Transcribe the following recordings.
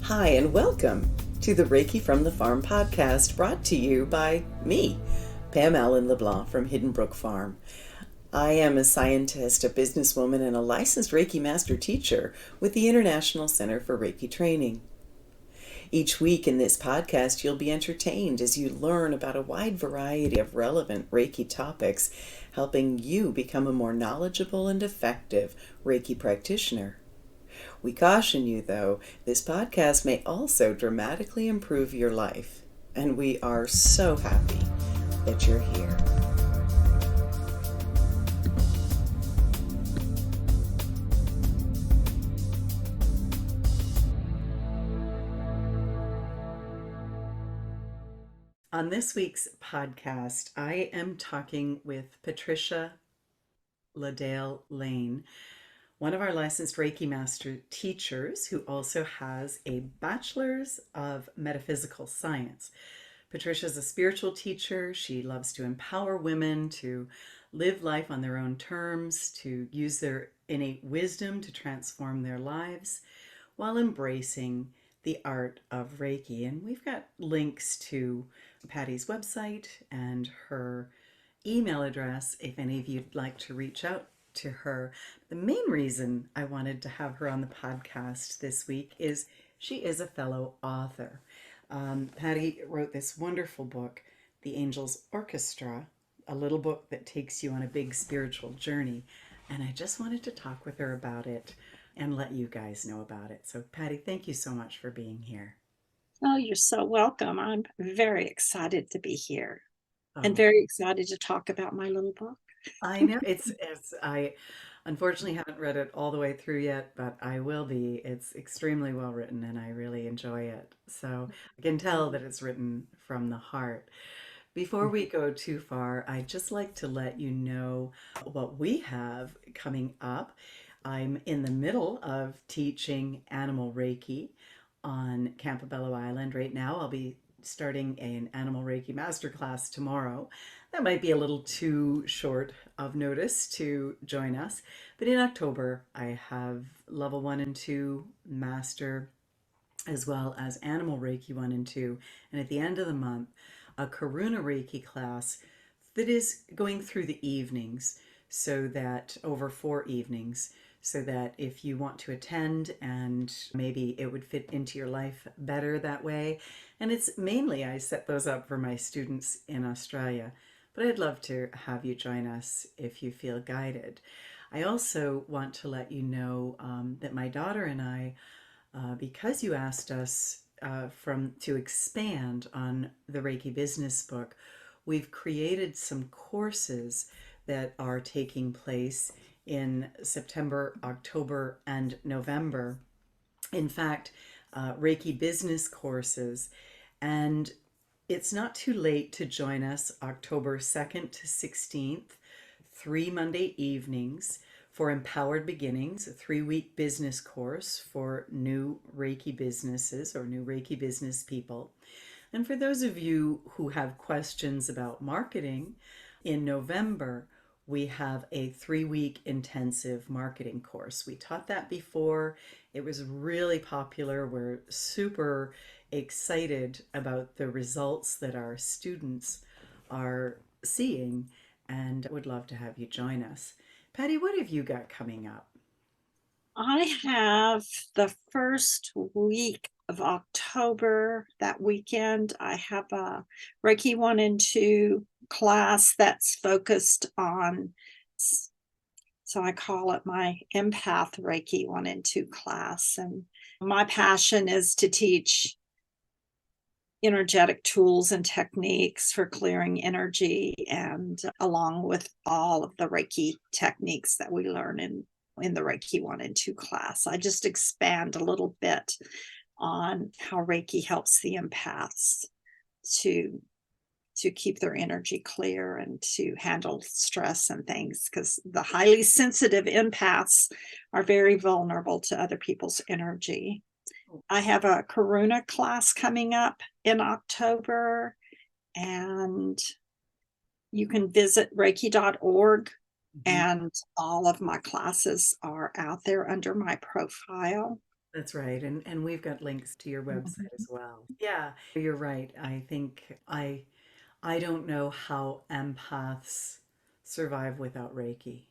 Hi, and welcome to the Reiki from the Farm podcast, brought to you by me, Pam Allen-LeBlanc from Hidden Brook Farm. I am a scientist, a businesswoman, and a licensed Reiki master teacher with the International Center for Reiki Training. Each week in this podcast, you'll be entertained as you learn about a wide variety of relevant Reiki topics, helping you become a more knowledgeable and effective Reiki practitioner. We caution you, though, this podcast may also dramatically improve your life, and we are so happy that you're here. On this week's podcast, I am talking with Patricia Lane, one of our licensed Reiki master teachers who also has a bachelor's of metaphysical science. Patricia is a spiritual teacher. She loves to empower women to live life on their own terms, to use their innate wisdom to transform their lives while embracing the art of Reiki. And we've got links to Patty's website and her email address if any of you'd like to reach out to her. The main reason I wanted to have her on the podcast this week is she is a fellow author. Patty wrote this wonderful book, The Angels Orchestra, a little book that takes you on a big spiritual journey. And I just wanted to talk with her about it and let you guys know about it. So Patty, thank you so much for being here. Oh, you're so welcome. I'm very excited to be here and Oh, very excited to talk about my little book. I know I unfortunately haven't read it all the way through yet, but I will be. It's extremely well written and I really enjoy it. So I can tell that it's written from the heart. Before we go too far, I'd just like to let you know what we have coming up. I'm in the middle of teaching animal Reiki on Campobello Island right now. I'll be starting an animal Reiki masterclass tomorrow. That might be a little too short of notice to join us, but in October I have level 1 and 2 master as well as animal Reiki 1 and 2, and at the end of the month a Karuna Reiki class that is going through the evenings, so that over 4 evenings, so that if you want to attend and maybe it would fit into your life better that way. And it's mainly, I set those up for my students in Australia, but I'd love to have you join us if you feel guided. I also want to let you know that my daughter and I, because you asked us to expand on the Reiki business book, we've created some courses that are taking place in September, October, and November. In fact, Reiki business courses. And it's not too late to join us October 2nd to 16th, 3 Monday evenings for Empowered Beginnings, a 3-week business course for new Reiki businesses or new Reiki business people. And for those of you who have questions about marketing, in November, we have a 3-week intensive marketing course. We taught that before. It was really popular. We're super excited about the results that our students are seeing and would love to have you join us. Patty, what have you got coming up? I have the first week of October, that weekend, I have a Reiki 1 and 2 class that's focused on, so I call it my empath Reiki 1 and 2 class. And my passion is to teach energetic tools and techniques for clearing energy, and along with all of the Reiki techniques that we learn in the Reiki 1 and 2 class. I just expand a little bit on how Reiki helps the empaths to keep their energy clear and to handle stress and things, because the highly sensitive empaths are very vulnerable to other people's energy. I have a Karuna class coming up in October, and you can visit reiki.org, and all of my classes are out there under my profile. That's right. And we've got links to your website as well. Yeah, you're right. I think I don't know how empaths survive without Reiki.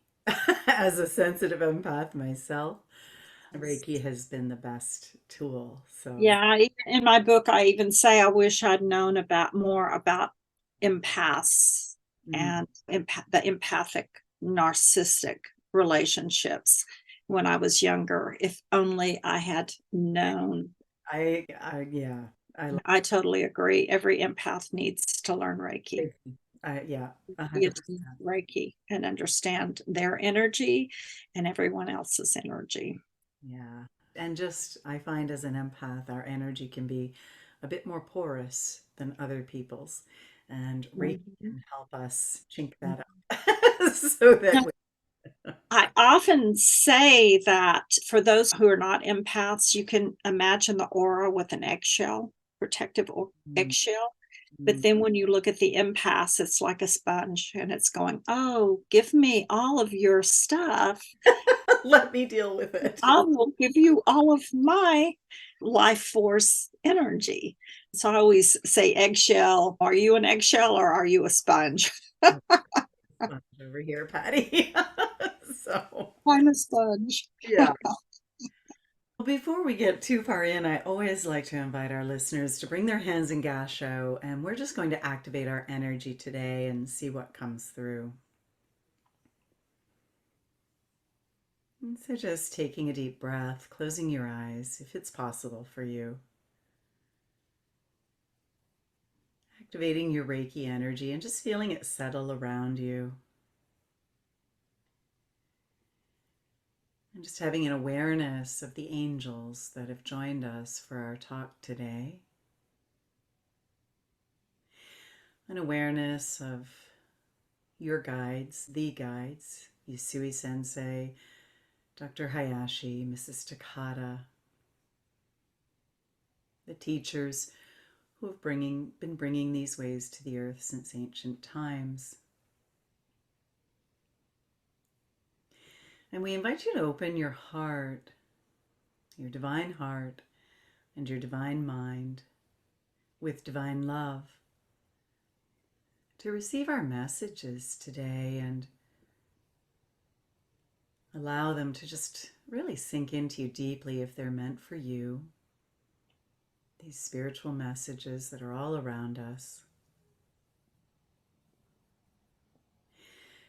As a sensitive empath myself, Reiki has been the best tool. So, Yeah, in my book, I even say I wish I'd known about more about empaths mm, and the empathic narcissistic relationships when I was younger. If only I had known. yeah, I love I totally agree. Every empath needs to learn Reiki, Reiki. Yeah, be a 100%. Reiki, and understand their energy and everyone else's energy. Yeah. And just, I find as an empath, our energy can be a bit more porous than other people's. And Reiki Mhm. can help us chink that up so that we, I often say that for those who are not empaths, you can imagine the aura with an eggshell, protective mm, eggshell. But mm. then when you look at the empaths, it's like a sponge and it's going, oh, give me all of your stuff. Let me deal with it. I will give you all of my life force energy. So I always say eggshell. Are you an eggshell or are you a sponge? Over here, Patty. So, I'm a sponge. yeah. Well, before we get too far in, I always like to invite our listeners to bring their hands in gasho, and we're just going to activate our energy today and see what comes through. And so, just taking a deep breath, closing your eyes if it's possible for you, activating your Reiki energy and just feeling it settle around you, and just having an awareness of the angels that have joined us for our talk today, an awareness of your guides, the guides, Yusui Sensei, Dr. Hayashi, Mrs. Takata, the teachers who have been bringing these ways to the earth since ancient times. And we invite you to open your heart, your divine heart, and your divine mind with divine love to receive our messages today and allow them to just really sink into you deeply if they're meant for you. These spiritual messages that are all around us.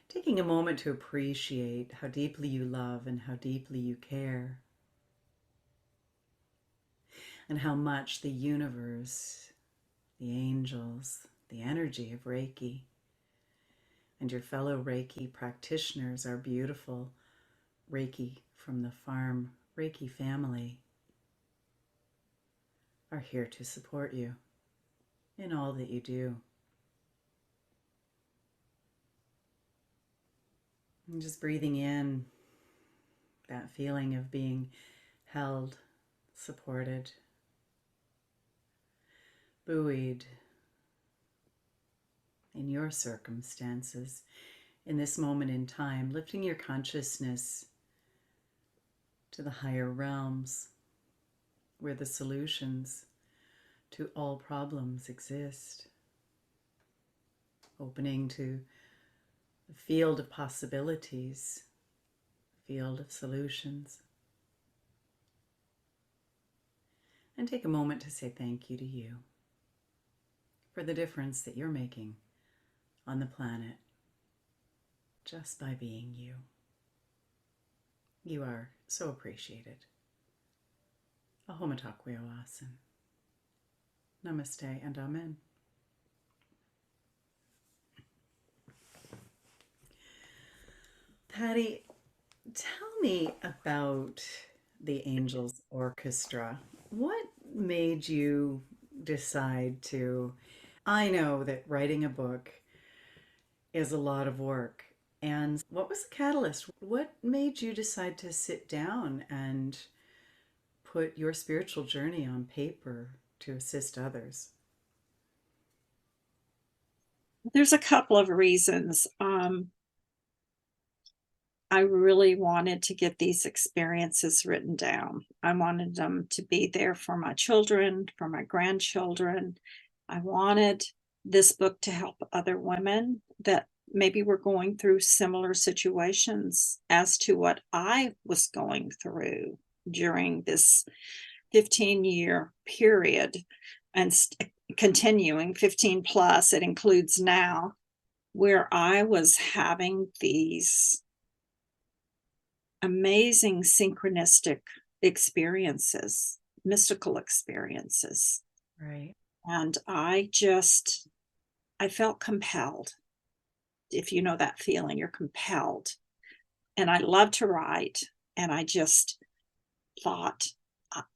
Taking a moment to appreciate how deeply you love and how deeply you care, and how much the universe, the angels, the energy of Reiki, and your fellow Reiki practitioners, our beautiful Reiki from the farm Reiki family, are here to support you in all that you do. And just breathing in that feeling of being held, supported, buoyed in your circumstances in this moment in time, lifting your consciousness to the higher realms where the solutions to all problems exist, opening to the field of possibilities, field of solutions, and take a moment to say thank you to you for the difference that you're making on the planet just by being you. You are so appreciated. Ahoma Takwe Oasin. Namaste and Amen. Patty, tell me about the Angels Orchestra. What made you decide to? I know that writing a book is a lot of work. And what was the catalyst? What made you decide to sit down and put your spiritual journey on paper to assist others? There's a couple of reasons. I really wanted to get these experiences written down. I wanted them to be there for my children, for my grandchildren. I wanted this book to help other women that maybe were going through similar situations as to what I was going through during this 15-year period and continuing 15 plus, it includes now, where I was having these amazing synchronistic experiences, mystical experiences. Right. And I felt compelled. If you know that feeling, you're compelled. And I love to write. And I just thought,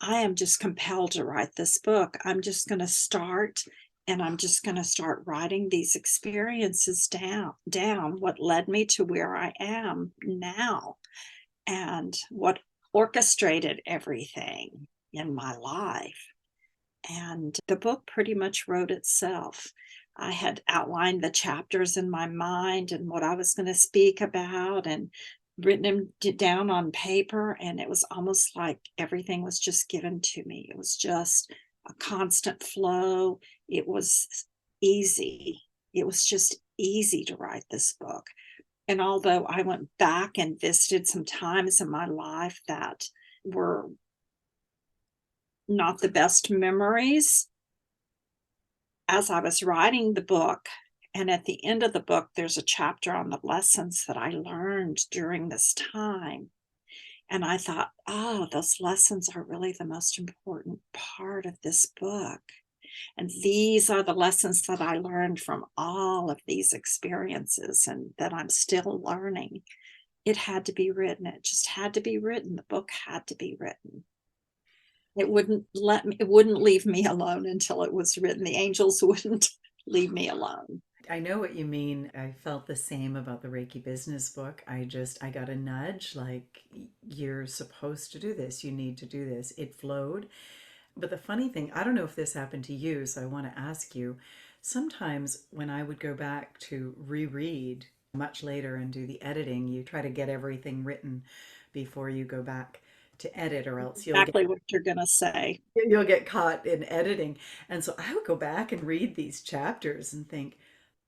I am just compelled to write this book. I'm just going to start and I'm just going to start writing these experiences down, what led me to where I am now and what orchestrated everything in my life. And the book pretty much wrote itself. I had outlined the chapters in my mind and what I was going to speak about and written them down on paper. And it was almost like everything was just given to me. It was just a constant flow. It was easy. It was just easy to write this book. And although I went back and visited some times in my life that were not the best memories, as I was writing the book, and at the end of the book, there's a chapter on the lessons that I learned during this time. And I thought, oh, those lessons are really the most important part of this book. And these are the lessons that I learned from all of these experiences and that I'm still learning. It had to be written. It just had to be written. The book had to be written. It wouldn't leave me alone until it was written. The angels wouldn't leave me alone. I know what you mean. I felt the same about the Reiki business book. I got a nudge like, you're supposed to do this. You need to do this. It flowed. But the funny thing, I don't know if this happened to you, so I want to ask you. Sometimes when I would go back to reread much later and do the editing, you try to get everything written before you go back to edit, or else Exactly what you're going to say. you'll get caught in editing. And so I would go back and read these chapters and think,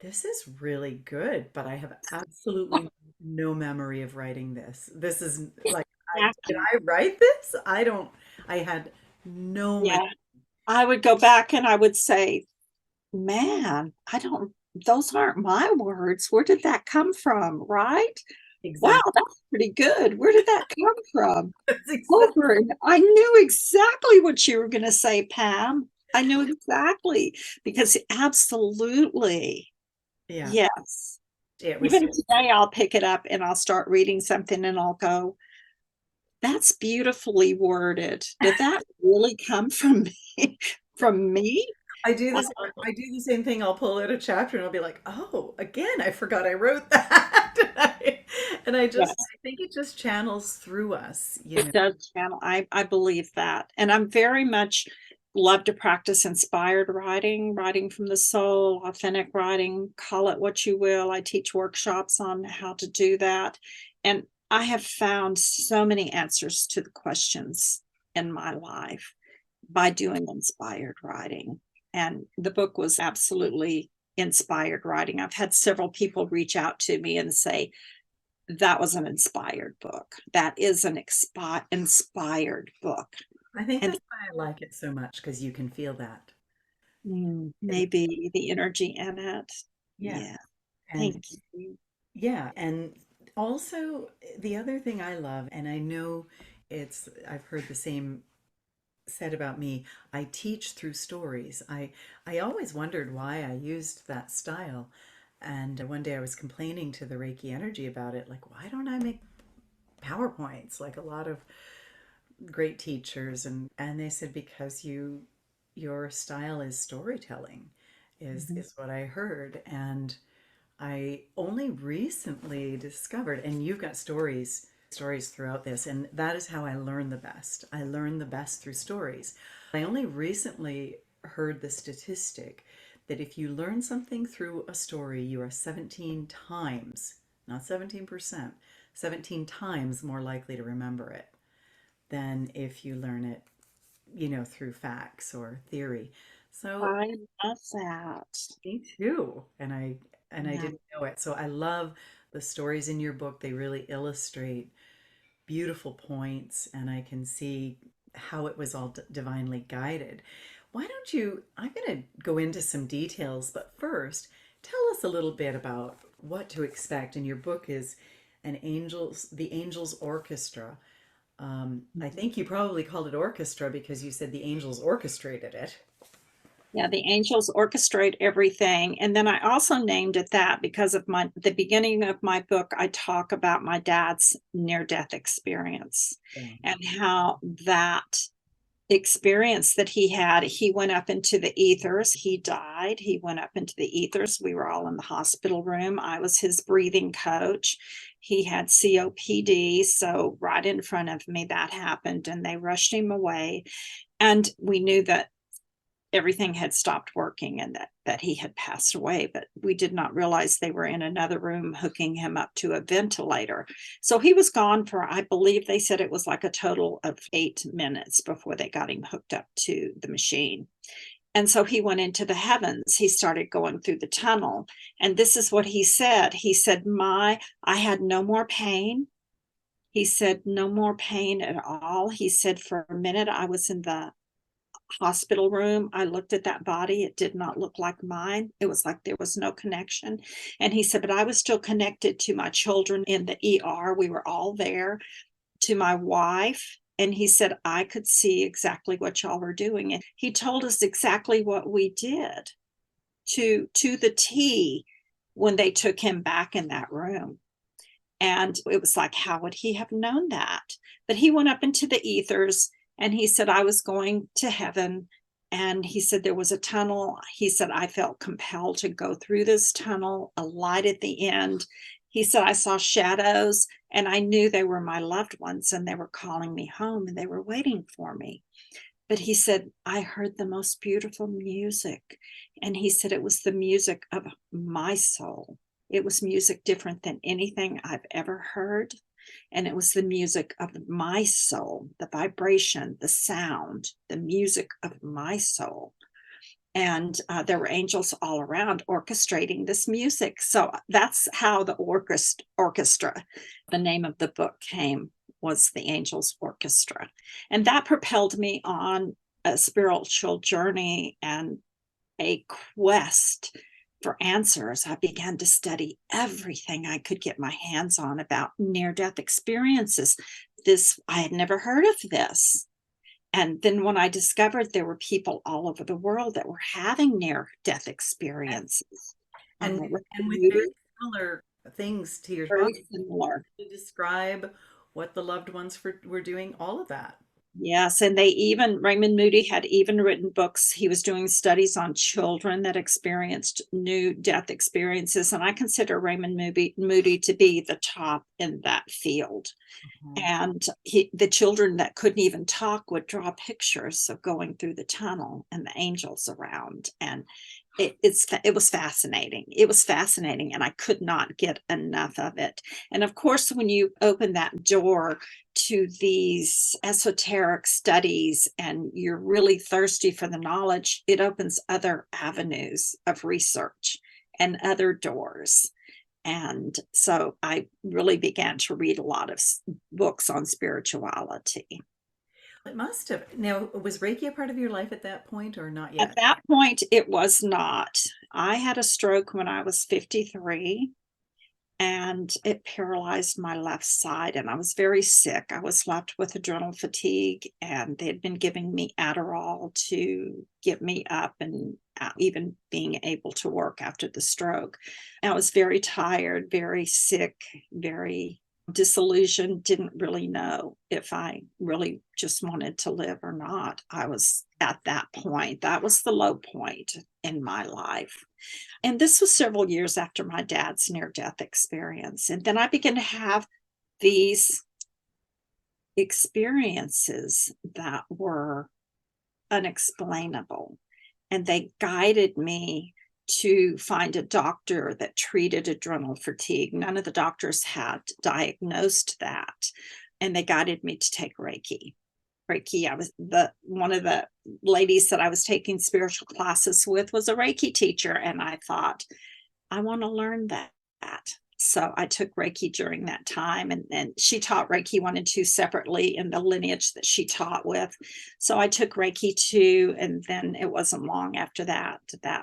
this is really good, but I have absolutely no memory of writing this. This is like, did Exactly. I write this? I had no memory. Yeah. I would go back and I would say, man, those aren't my words. Where did that come from? Right? Wow, Exactly. that's pretty good. Where did that come from? That's exactly. Over. I knew exactly what you were going to say, Pam. I knew exactly because absolutely, Yeah. yes. It was, Even today, I'll pick it up and I'll start reading something and I'll go, that's beautifully worded. Did that really come from me? From me? I do this, I do the same thing. I'll pull out a chapter and I'll be like, oh, again, I forgot I wrote that. Yes, I think it just channels through us, you know. it does channel. I believe that. And I'm very much love to practice inspired writing, writing from the soul, authentic writing, call it what you will. I teach workshops on how to do that. And I have found so many answers to the questions in my life by doing inspired writing. And the book was absolutely inspired writing. I've had several people reach out to me and say, that was an inspired book. That is an inspired book. I think And that's why I like it so much, because you can feel that. And maybe the energy in it. yeah. Yeah. And Thank you. yeah. And also, the other thing I love, and I know I've heard the same said about me, I teach through stories. I always wondered why I used that style. And one day I was complaining to the Reiki energy about it, like, why don't I make PowerPoints like a lot of great teachers? And they said, because your style is storytelling, Mhm. is what I heard. And I only recently discovered, and you've got stories throughout this, and that is how I learn the best. I learn the best through stories. I only recently heard the statistic that if you learn something through a story, you are 17 times not 17%, 17 times more likely to remember it than if you learn it, through facts or theory. So I love that. me too. And I Yeah. didn't know it. So I love the stories in your book. They really illustrate beautiful points, and I can see how it was all divinely guided. Why don't you? I'm going to go into some details, but first, tell us a little bit about what to expect. And your book is the Angels Orchestra. I think you probably called it orchestra because you said the angels orchestrated it. Yeah, the angels orchestrate everything. And then I also named it that because of the beginning of my book, I talk about my dad's near-death experience Yeah. and how that experience that he went up into the ethers. He died. He went up into the ethers. We were all in the hospital room. I was his breathing coach. He had COPD. So right in front of me, that happened, and they rushed him away. And we knew that everything had stopped working and that he had passed away, but we did not realize they were in another room hooking him up to a ventilator. So he was gone for, I believe they said it was like a total of 8 minutes before they got him hooked up to the machine. And so he went into the heavens. He started going through the tunnel. And this is what he said. He said, I had no more pain. He said, no more pain at all. He said, for a minute, I was in the hospital room. I looked at that body. It did not look like mine. It was like there was no connection. And he said, but I was still connected to my children in the ER. We were all there, to my wife. And he said, I could see exactly what y'all were doing. And he told us exactly what we did to the T when they took him back in that room. And it was like, how would he have known that? But he went up into the ethers and he said, I was going to heaven. And he said, there was a tunnel. He said, I felt compelled to go through this tunnel, a light at the end. He said, I saw shadows and I knew they were my loved ones and they were calling me home and they were waiting for me. But he said, I heard the most beautiful music. And he said, it was the music of my soul. It was music different than anything I've ever heard. And it was the music of my soul, the vibration, the sound, the music of my soul. And there were angels all around orchestrating this music. So that's how the orchestra, the name of the book came, was the Angels Orchestra. And that propelled me on a spiritual journey and a quest for answers. I began to study everything I could get my hands on about near-death experiences. I had never heard of this. And then when I discovered there were people all over the world that were having near-death experiences, And and with very Moody, similar things to your very father. similar. To describe what the loved ones were doing, all of that. Yes, and Raymond Moody had even written books. He was doing studies on children that experienced new death experiences. And I consider Raymond Moody to be the top in that field. Mhm. And the children that couldn't even talk would draw pictures of going through the tunnel and the angels around. And it was fascinating. It was fascinating, and I could not get enough of it. And of course, when you open that door to these esoteric studies and you're really thirsty for the knowledge, it opens other avenues of research and other doors. And so I really began to read a lot of books on spirituality. It must have. Now, was Reiki a part of your life at that point or not At yet? that point, it was not. I had a stroke when I was 53 and it paralyzed my left side, and I was very sick. I was left with adrenal fatigue, and they had been giving me Adderall to get me up and even being able to work after the stroke. I was very tired, very sick, very disillusioned, didn't really know if I really just wanted to live or not. I was at that point. That was the low point in my life. And this was several years after my dad's near-death experience. And then I began to have these experiences that were unexplainable. And they guided me to find a doctor that treated adrenal fatigue. None of the doctors had diagnosed that, and they guided me to take Reiki. Reiki, I was one of the ladies that I was taking spiritual classes with was a Reiki teacher, and I thought, I want to learn that. So I took Reiki during that time, and she taught Reiki 1 and 2 separately in the lineage that she taught with. So I took Reiki 2, and then it wasn't long after that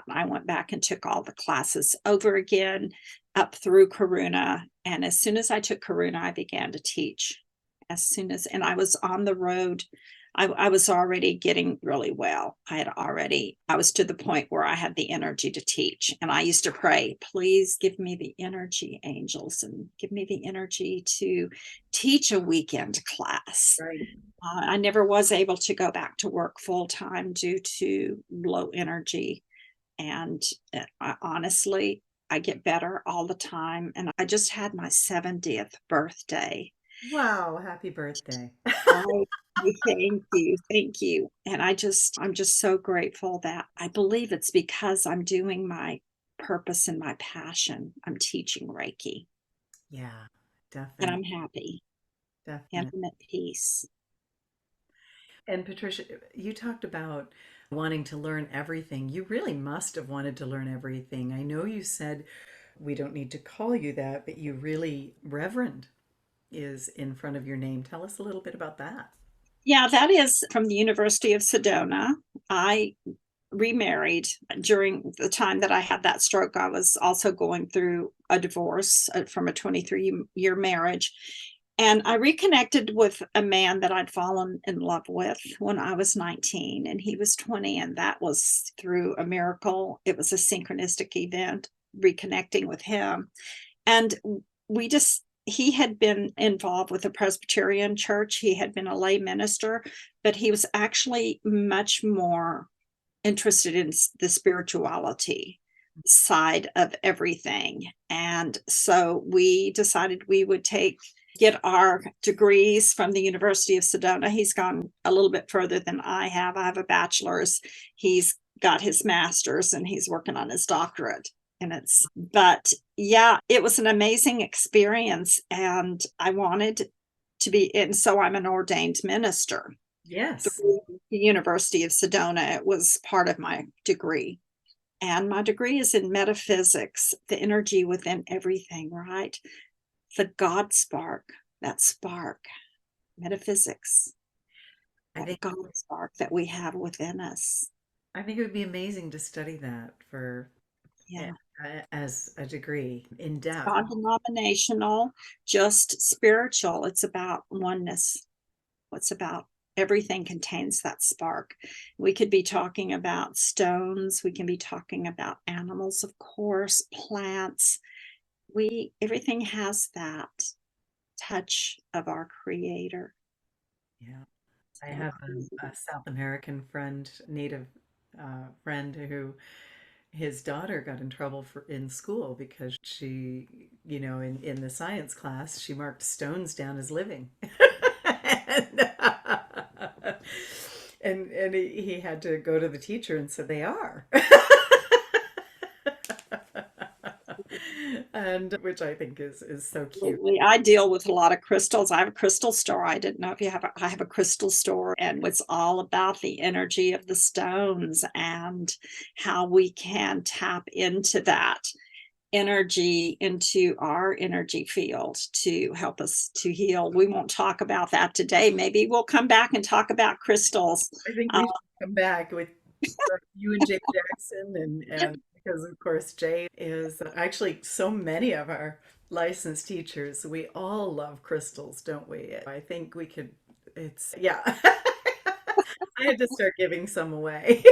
I went back and took all the classes over again up through Karuna. And as soon as I took Karuna, I began to teach. And I was on the road. I was already getting really well. I was to the point where I had the energy to teach. And I used to pray, please give me the energy, angels, and give me the energy to teach a weekend class. Right. I never was able to go back to work full time due to low energy. And honestly, I get better all the time. And I just had my 70th birthday. Wow, happy birthday. Oh, thank you. Thank you. And I'm just so grateful that I believe it's because I'm doing my purpose and my passion. I'm teaching Reiki, Yeah, and definitely, I'm happy and definitely. I'm at peace. And Patricia, you talked about wanting to learn everything. You really must have wanted to learn everything. I know you said we don't need to call you that, but you really, Reverend is in front of your name. Tell us a little bit about that. Yeah, that is from the University of Sedona. I remarried during the time that I had that stroke. I was also going through a divorce from a 23-year marriage. And I reconnected with a man that I'd fallen in love with when I was 19 and he was 20. And that was through a miracle. It was a synchronistic event, reconnecting with him. And he had been involved with the Presbyterian church. He had been a lay minister, but he was actually much more interested in the spirituality side of everything. And so we decided we would get our degrees from the University of Sedona. He's gone a little bit further than I have. I have a bachelor's. He's got his master's and he's working on his doctorate. But yeah, it was an amazing experience. And I wanted to be, and so I'm an ordained minister Yes. through the University of Sedona. It was part of my degree. And my degree is in metaphysics, the energy within everything, right? The God spark, metaphysics, I that think God spark that we have within us. I think it would be amazing to study that for Yeah. as a degree in depth. Non-denominational, just spiritual. It's about oneness. It's about everything contains that spark. We could be talking about stones. We can be talking about animals, of course, plants. Everything has that touch of our creator. Yeah. I So have a South American friend, native friend who his daughter got in trouble in school because she, in the science class, she marked stones down as living. and, and he had to go to the teacher and said they are. And which I think is so cute. absolutely. I deal with a lot of crystals. I have a crystal store. I didn't know if you have I have a crystal store, and it's all about the energy of the stones and how we can tap into that energy, into our energy field to help us to heal. We won't talk about that today. Maybe we'll come back and talk about crystals. I think Uh, we should come back with you and Jay Jackson, and because of course Jay is actually so many of our licensed teachers. We all love crystals, don't we? I think we could. It's yeah. I had to start giving some away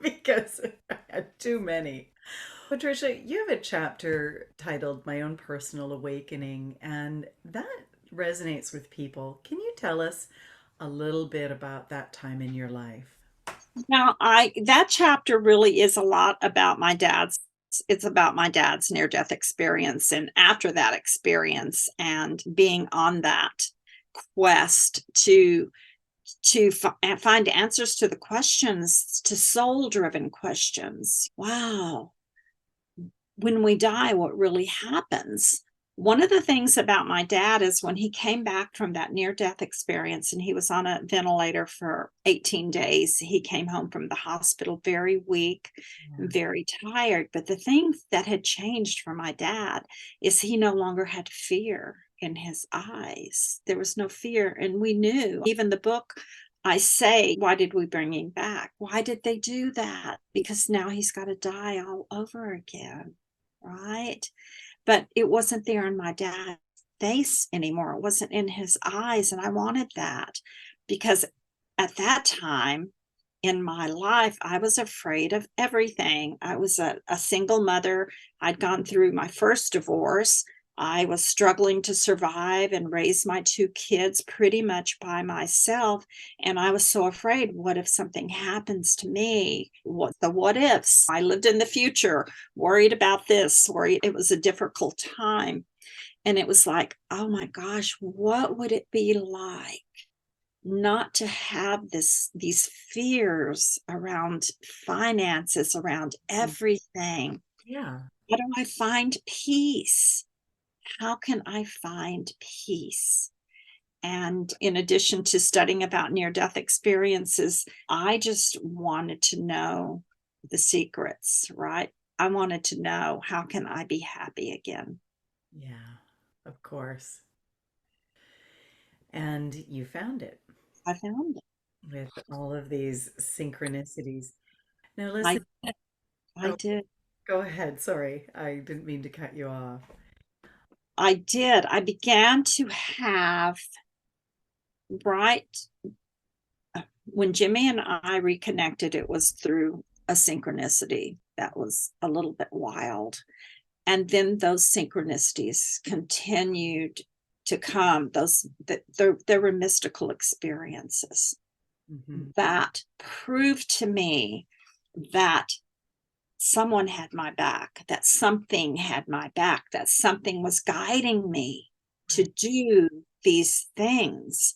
because I had too many. Patricia, you have a chapter titled My Own Personal Awakening, and that resonates with people. Can you tell us a little bit about that time in your life? Now, I that chapter really is a lot about my dad's. It's about my dad's near-death experience, and after that experience, and being on that quest to find answers to the questions, to soul-driven questions. Wow, when we die, what really happens. One of the things about my dad is when he came back from that near-death experience and he was on a ventilator for 18 days, he came home from the hospital very weak, Yeah. very tired. But the thing that had changed for my dad is he no longer had fear in his eyes. There was no fear. And we knew, even the book, I say, why did we bring him back? Why did they do that? Because now he's got to die all over again, right? But it wasn't there in my dad's face anymore. It wasn't in his eyes. And I wanted that because at that time in my life, I was afraid of everything. I was a single mother. I'd gone through my first divorce. I was struggling to survive and raise my two kids pretty much by myself. And I was so afraid, what if something happens to me? What the what ifs? I lived in the future, worried about this, worried. It was a difficult time. And it was like, oh my gosh, what would it be like not to have these fears around finances, around Mm. everything? Yeah. How do I find peace? How can I find peace? And in addition to studying about near death experiences, I just wanted to know the secrets, right? I wanted to know, how can I be happy again? Yeah. Of course. And you found it I found it. with all of these synchronicities. Now, listen, I I oh, did. go ahead. Sorry, I didn't mean to cut you off. I did. I began to have, right, when Jimmy and I reconnected, it was through a synchronicity that was a little bit wild. And then those synchronicities continued to come. Those that there were mystical experiences Hmm. that proved to me that someone had my back, that something had my back, that something was guiding me to Right. do these things.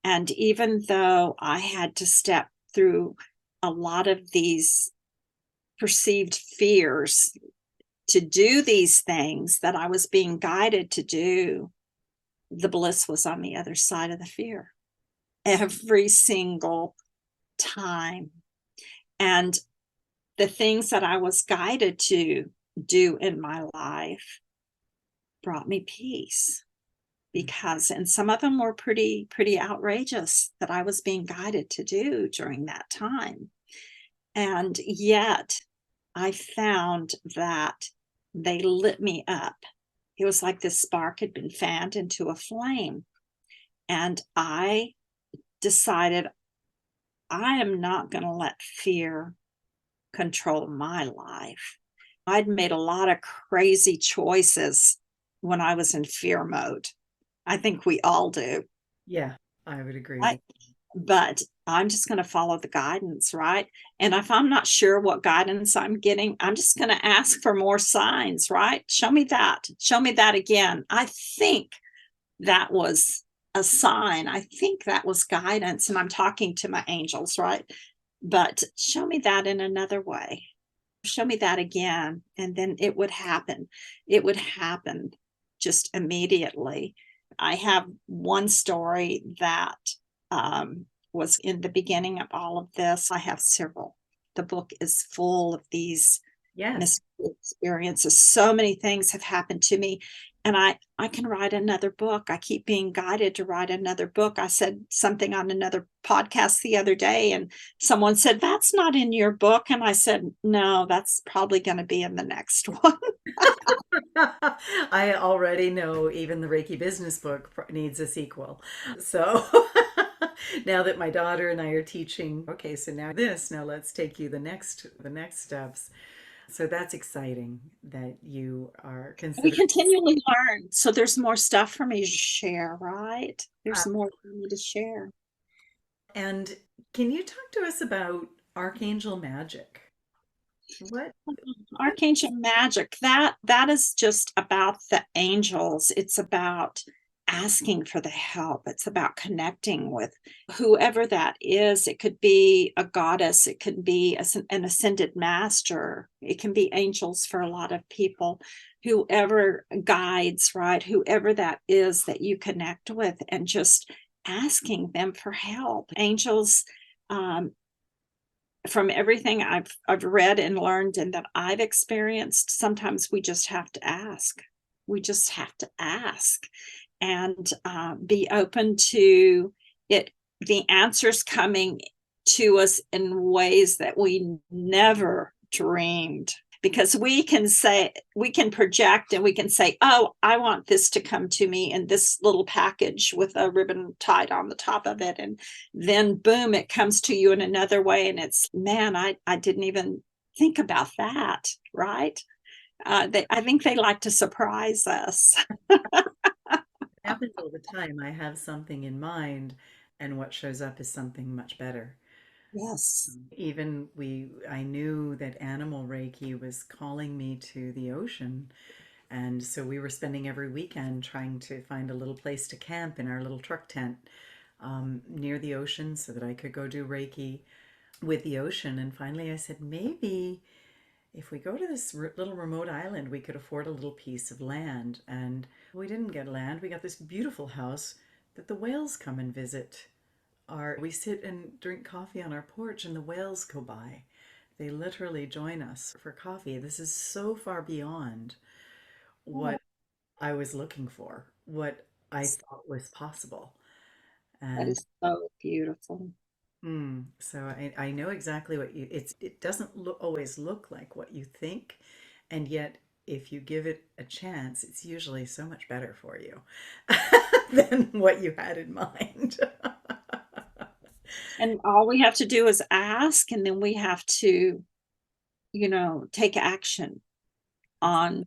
And even though I had to step through a lot of these perceived fears to do these things that I was being guided to do, the bliss was on the other side of the fear every single time. And the things that I was guided to do in my life brought me peace, because, and some of them were pretty outrageous that I was being guided to do during that time. And yet I found that they lit me up. It was like this spark had been fanned into a flame. And I decided, I am not going to let fear control my life. I'd made a lot of crazy choices when I was in fear mode. I think we all do. Yeah, I would agree I, with but I'm just going to follow the guidance, right? And if I'm not sure what guidance I'm getting, I'm just going to ask for more signs, right? Show me that. Show me that again. I think that was a sign. I think that was guidance. And I'm talking to my angels, right? But show me that in another way. Show me that again. And then it would happen. It would happen just immediately. I have one story that was in the beginning of all of this. I have several. The book is full of these you. mystical experiences. So many things have happened to me. And I can write another book. I keep being guided to write another book. I said something on another podcast the other day, and someone said, "That's not in your book." And I said, "No, that's probably going to be in the next one." I already know even the Reiki business book needs a sequel. So now that my daughter and I are teaching, okay, so now this, now let's take you the next steps. So that's exciting that you are We considering. continually learn. So there's more stuff for me to share, right? There's more for me to share. And can you talk to us about archangel magic? What what Archangel magic, that is just about the angels. It's about asking for the help. It's about connecting with whoever that is. It could be a goddess, it could be an ascended master, it can be angels for a lot of people, whoever guides, right? Whoever that is that you connect with, and just asking them for help. Angels, from everything I've read and learned and that I've experienced, sometimes we just have to ask. We just have to ask and be open to it, the answers coming to us in ways that we never dreamed. Because we can project and we can say, oh, I want this to come to me in this little package with a ribbon tied on the top of it. And then boom, it comes to you in another way. And it's, man, I didn't even think about that, right? I think they like to surprise us. It happens all the time. I have something in mind, and what shows up is something much better. Yes. Even I knew that animal Reiki was calling me to the ocean. And so we were spending every weekend trying to find a little place to camp in our little truck tent near the ocean so that I could go do Reiki with the ocean. And finally I said, maybe if we go to this little remote island, we could afford a little piece of land. And we didn't get land. We got this beautiful house that the whales come and visit. We sit and drink coffee on our porch and the whales go by. They literally join us for coffee. This is so far beyond Oh, what I was looking for, what I thought was possible. that And is so beautiful. so I know exactly what it doesn't always look like what you think. And yet, if you give it a chance, it's usually so much better for you than what you had in mind. And all we have to do is ask, and then we have to, take action on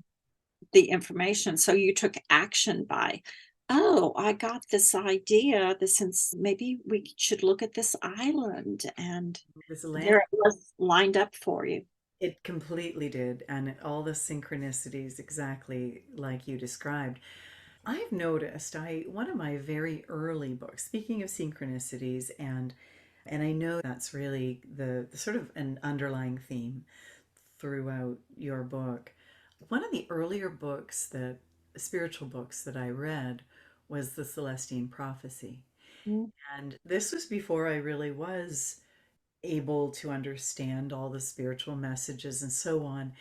the information. So you took action by, oh, I got this idea. Since maybe we should look at this island, and This land, there it was lined up for you. it completely did. And all the synchronicities exactly like you described. I've noticed one of my very early books, speaking of synchronicities, and I know that's really the sort of an underlying theme throughout your book. One of the earlier books spiritual books that I read was The Celestine Prophecy. Mm. And this was before I really was able to understand all the spiritual messages and so on.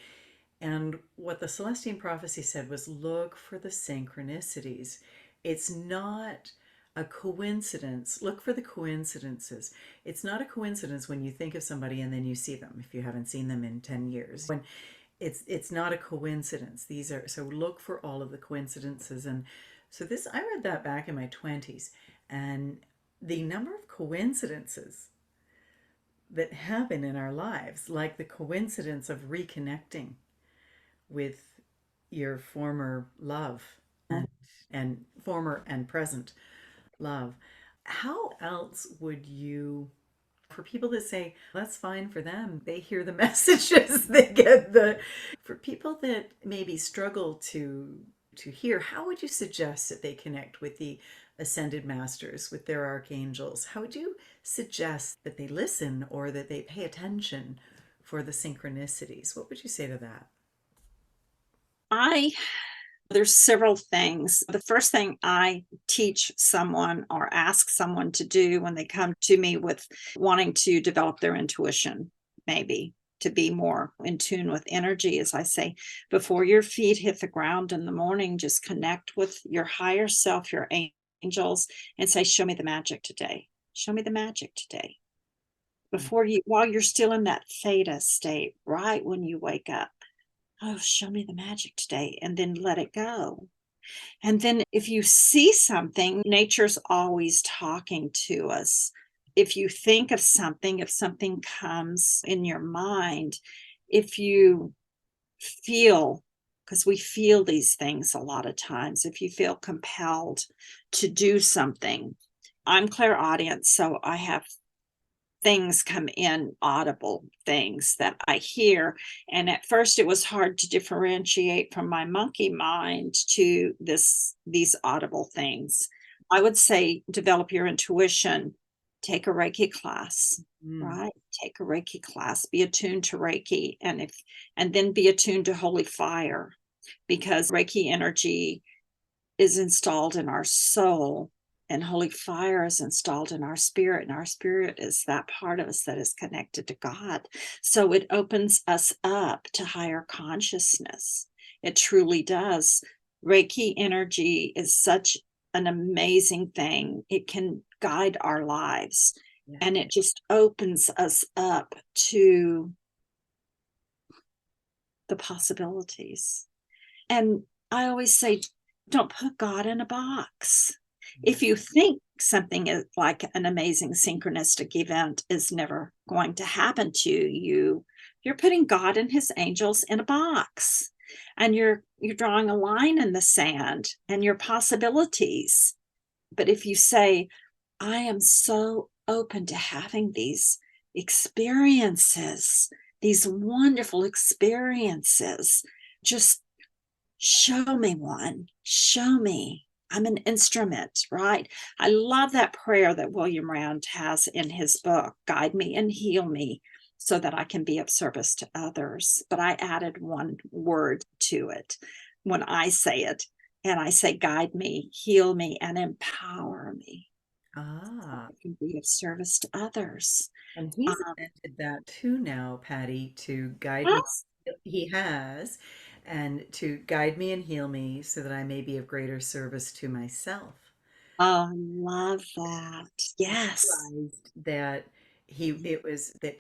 And what the Celestine prophecy said was look for the synchronicities. It's not a coincidence. Look for the coincidences. It's not a coincidence when you think of somebody and then you see them if you haven't seen them in 10 years. When it's not a coincidence. These are so look for all of the coincidences. And so this I read that back in my 20s, and the number of coincidences that happen in our lives, like the coincidence of reconnecting with your former love and former and present love. How else would you, for people that say that's fine for them, they hear the messages, they get for people that maybe struggle to hear, how would you suggest that they connect with the ascended masters, with their archangels? How would you suggest that they listen or that they pay attention for the synchronicities? What would you say to that? I There's several things. The first thing I teach someone or ask someone to do when they come to me with wanting to develop their intuition, maybe to be more in tune with energy, is I say, before your feet hit the ground in the morning, just connect with your higher self, your angels, and say, show me the magic today. Show me the magic today. While you're still in that theta state, right when you wake up, oh, show me the magic today, and then let it go. And then if you see something, nature's always talking to us. If you think of something, if something comes in your mind, if you feel, because we feel these things a lot of times, if you feel compelled to do something, I'm clairaudient, so I have things come in, audible things that I hear. And at first it was hard to differentiate from my monkey mind to these audible things. I would say develop your intuition, take a Reiki class, Mm. right? Take a Reiki class, be attuned to Reiki, and then be attuned to holy fire, because Reiki energy is installed in our soul, and holy fire is installed in our spirit, and our spirit is that part of us that is connected to God. So it opens us up to higher consciousness. It truly does. Reiki energy is such an amazing thing. It can guide our lives, Yeah. and it just opens us up to the possibilities. And I always say, don't put God in a box. Yeah. If you think something is like an amazing synchronistic event is never going to happen to you, you're putting God and his angels in a box. And you're drawing a line in the sand and your possibilities. But if you say, I am so open to having these experiences, these wonderful experiences, just show me one, show me. I'm an instrument, right? I love that prayer that William Round has in his book, Guide Me and Heal Me, so that I can be of service to others. But I added one word to it when I say it. And I say, guide me, heal me, and empower me, so Ah, I can be of service to others. and he's Um, invented that too now, Patty, to guide me. yes. He has, and to guide me and heal me so that I may be of greater service to myself. Oh, I love that. He Yes. realized that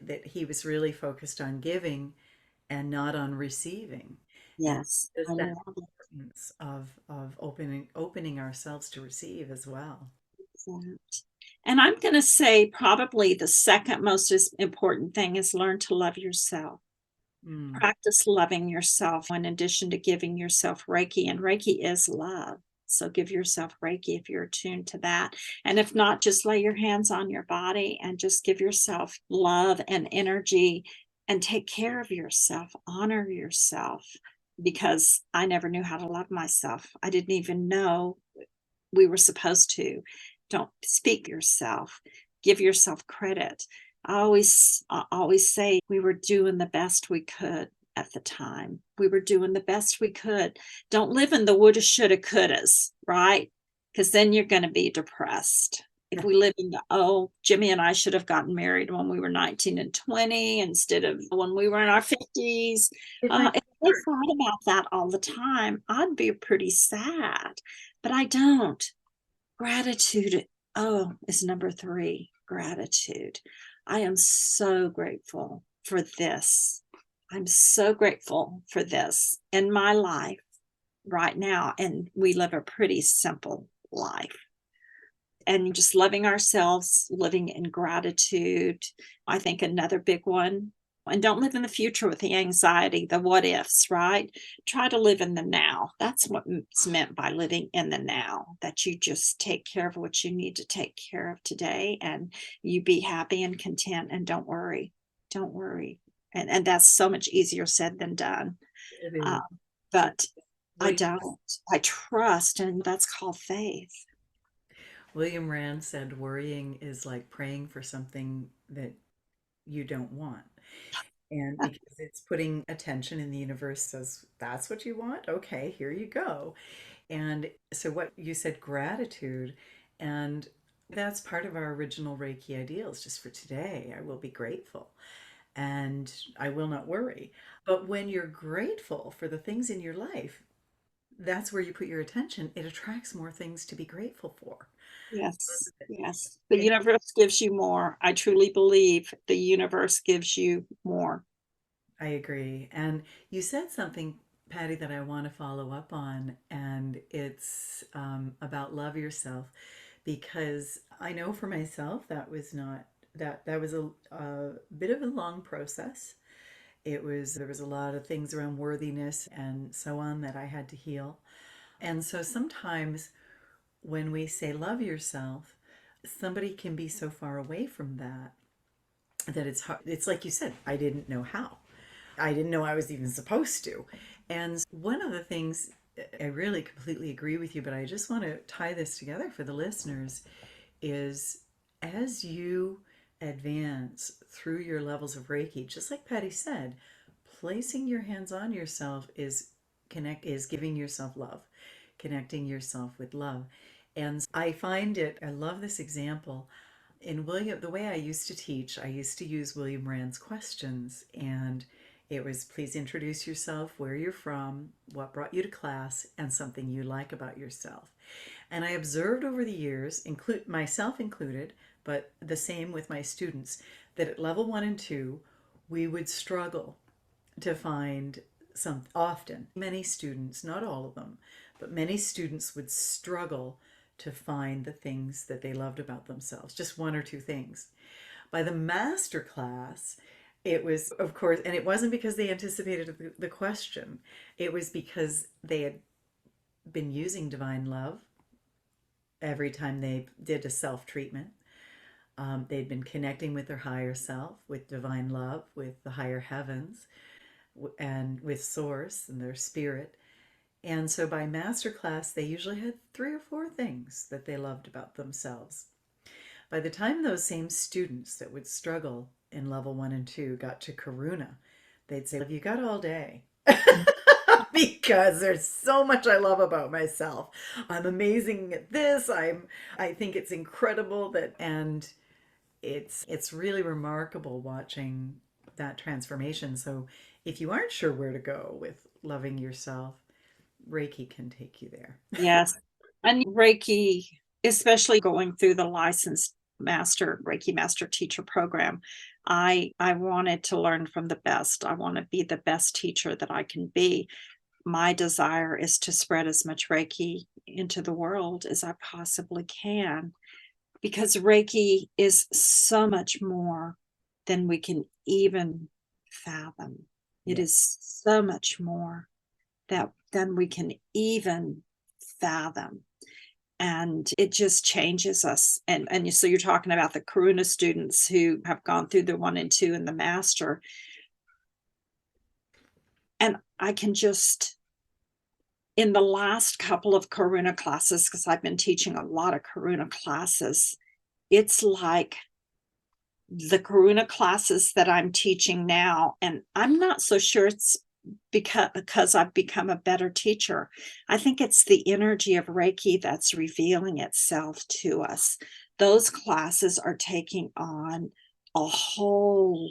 that he was really focused on giving and not on receiving. And Yes. I just that love it. importance of opening ourselves to receive as well. That. And I'm going to say probably the second most important thing is learn to love yourself. Mm. Practice loving yourself in addition to giving yourself Reiki. And Reiki is love. So give yourself Reiki if you're attuned to that. And if not, just lay your hands on your body and just give yourself love and energy and take care of yourself, honor yourself. Because I never knew how to love myself. I didn't even know we were supposed to. Don't speak yourself, give yourself credit. I always say we were doing the best we could at the time. We were doing the best we could. Don't live in the woulda, shoulda, couldas, right? Because then you're going to be depressed. If we live in the, oh, Jimmy and I should have gotten married when we were 19 and 20 instead of when we were in our 50s. If I If I thought about that all the time, I'd be pretty sad, but I don't. Gratitude, oh, is number three. Gratitude. I am so grateful for this. I'm so grateful for this in my life right now. And we live a pretty simple life. And just loving ourselves, living in gratitude. I think another big one. And don't live in the future with the anxiety, the what ifs, right? Try to live in the now. That's what's meant by living in the now, that you just take care of what you need to take care of today and you be happy and content and don't worry. Don't worry. And that's so much easier said than done. it Uh, is, but I William, don't. I trust, and that's called faith. William Rand said worrying is like praying for something that you don't want. And because it's putting attention in the universe says, that's what you want? Okay, here you go. And so what you said, gratitude, and that's part of our original Reiki ideals. Just for today, I will be grateful and I will not worry. But when you're grateful for the things in your life, that's where you put your attention. It attracts more things to be grateful for. Yes, yes. The It, universe gives you more. I truly believe the universe gives you more. I agree. And you said something, Patty, that I want to follow up on, and it's about love yourself, because I know for myself that was not that was a bit of a long process. It was there was a lot of things around worthiness and so on that I had to heal. And so sometimes when we say love yourself, somebody can be so far away from that that it's hard. It's like you said, I didn't know how. I didn't know I was even supposed to. And one of the things, I really completely agree with you, but I just want to tie this together for the listeners, is as you advance through your levels of Reiki, just like Patty said, placing your hands on yourself is giving yourself love, connecting yourself with love. And I find it, I love this example. In William, the way I used to teach, I used to use William Rand's questions, and it was please introduce yourself, where you're from, what brought you to class, and something you like about yourself. And I observed over the years, include myself included, but the same with my students, that at level 1 and 2, we would struggle to find some, often many students, not all of them, but many students would struggle to find the things that they loved about themselves, just 1 or 2 things. By the master class, it was, of course, and it wasn't because they anticipated the question, it was because they had been using divine love every time they did a self treatment. They'd been connecting with their higher self, with divine love, with the higher heavens, and with source and their spirit. And so by masterclass, they usually had 3 or 4 things that they loved about themselves. By the time those same students that would struggle in level 1 and 2 got to Karuna, they'd say, you got all day. Because there's so much I love about myself. I'm amazing at this. I think it's incredible that, and it's really remarkable watching that transformation. So if you aren't sure where to go with loving yourself, Reiki can take you there. Yes. And Reiki, especially going through the licensed master Reiki master teacher program, I wanted to learn from the best. I want to be the best teacher that I can be. My desire is to spread as much Reiki into the world as I possibly can, because Reiki is so much more than we can even fathom. It Yeah. is so much more than we can even fathom. And it just changes us. And so you're talking about the Karuna students who have gone through the 1 and 2 and the master. And I can just, in the last couple of Karuna classes, because I've been teaching a lot of Karuna classes, it's like the Karuna classes that I'm teaching now, and I'm not so sure it's because I've become a better teacher. I think it's the energy of Reiki that's revealing itself to us. Those classes are taking on a whole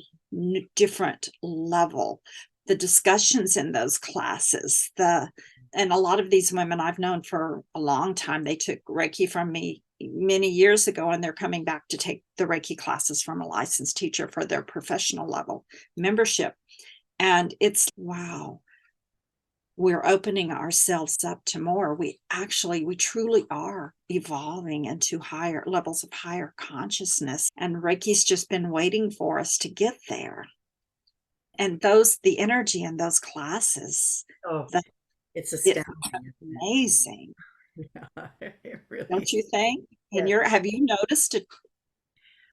different level. The discussions in those classes, and a lot of these women I've known for a long time, they took Reiki from me many years ago, and they're coming back to take the Reiki classes from a licensed teacher for their professional level membership. And it's, wow, we're opening ourselves up to more. We truly are evolving into higher levels of higher consciousness. And Reiki's just been waiting for us to get there. And the energy in those classes, Oh, that it's it's astounding, isn't amazing. it? Yeah, it really. Don't you think? And Yes, have you noticed an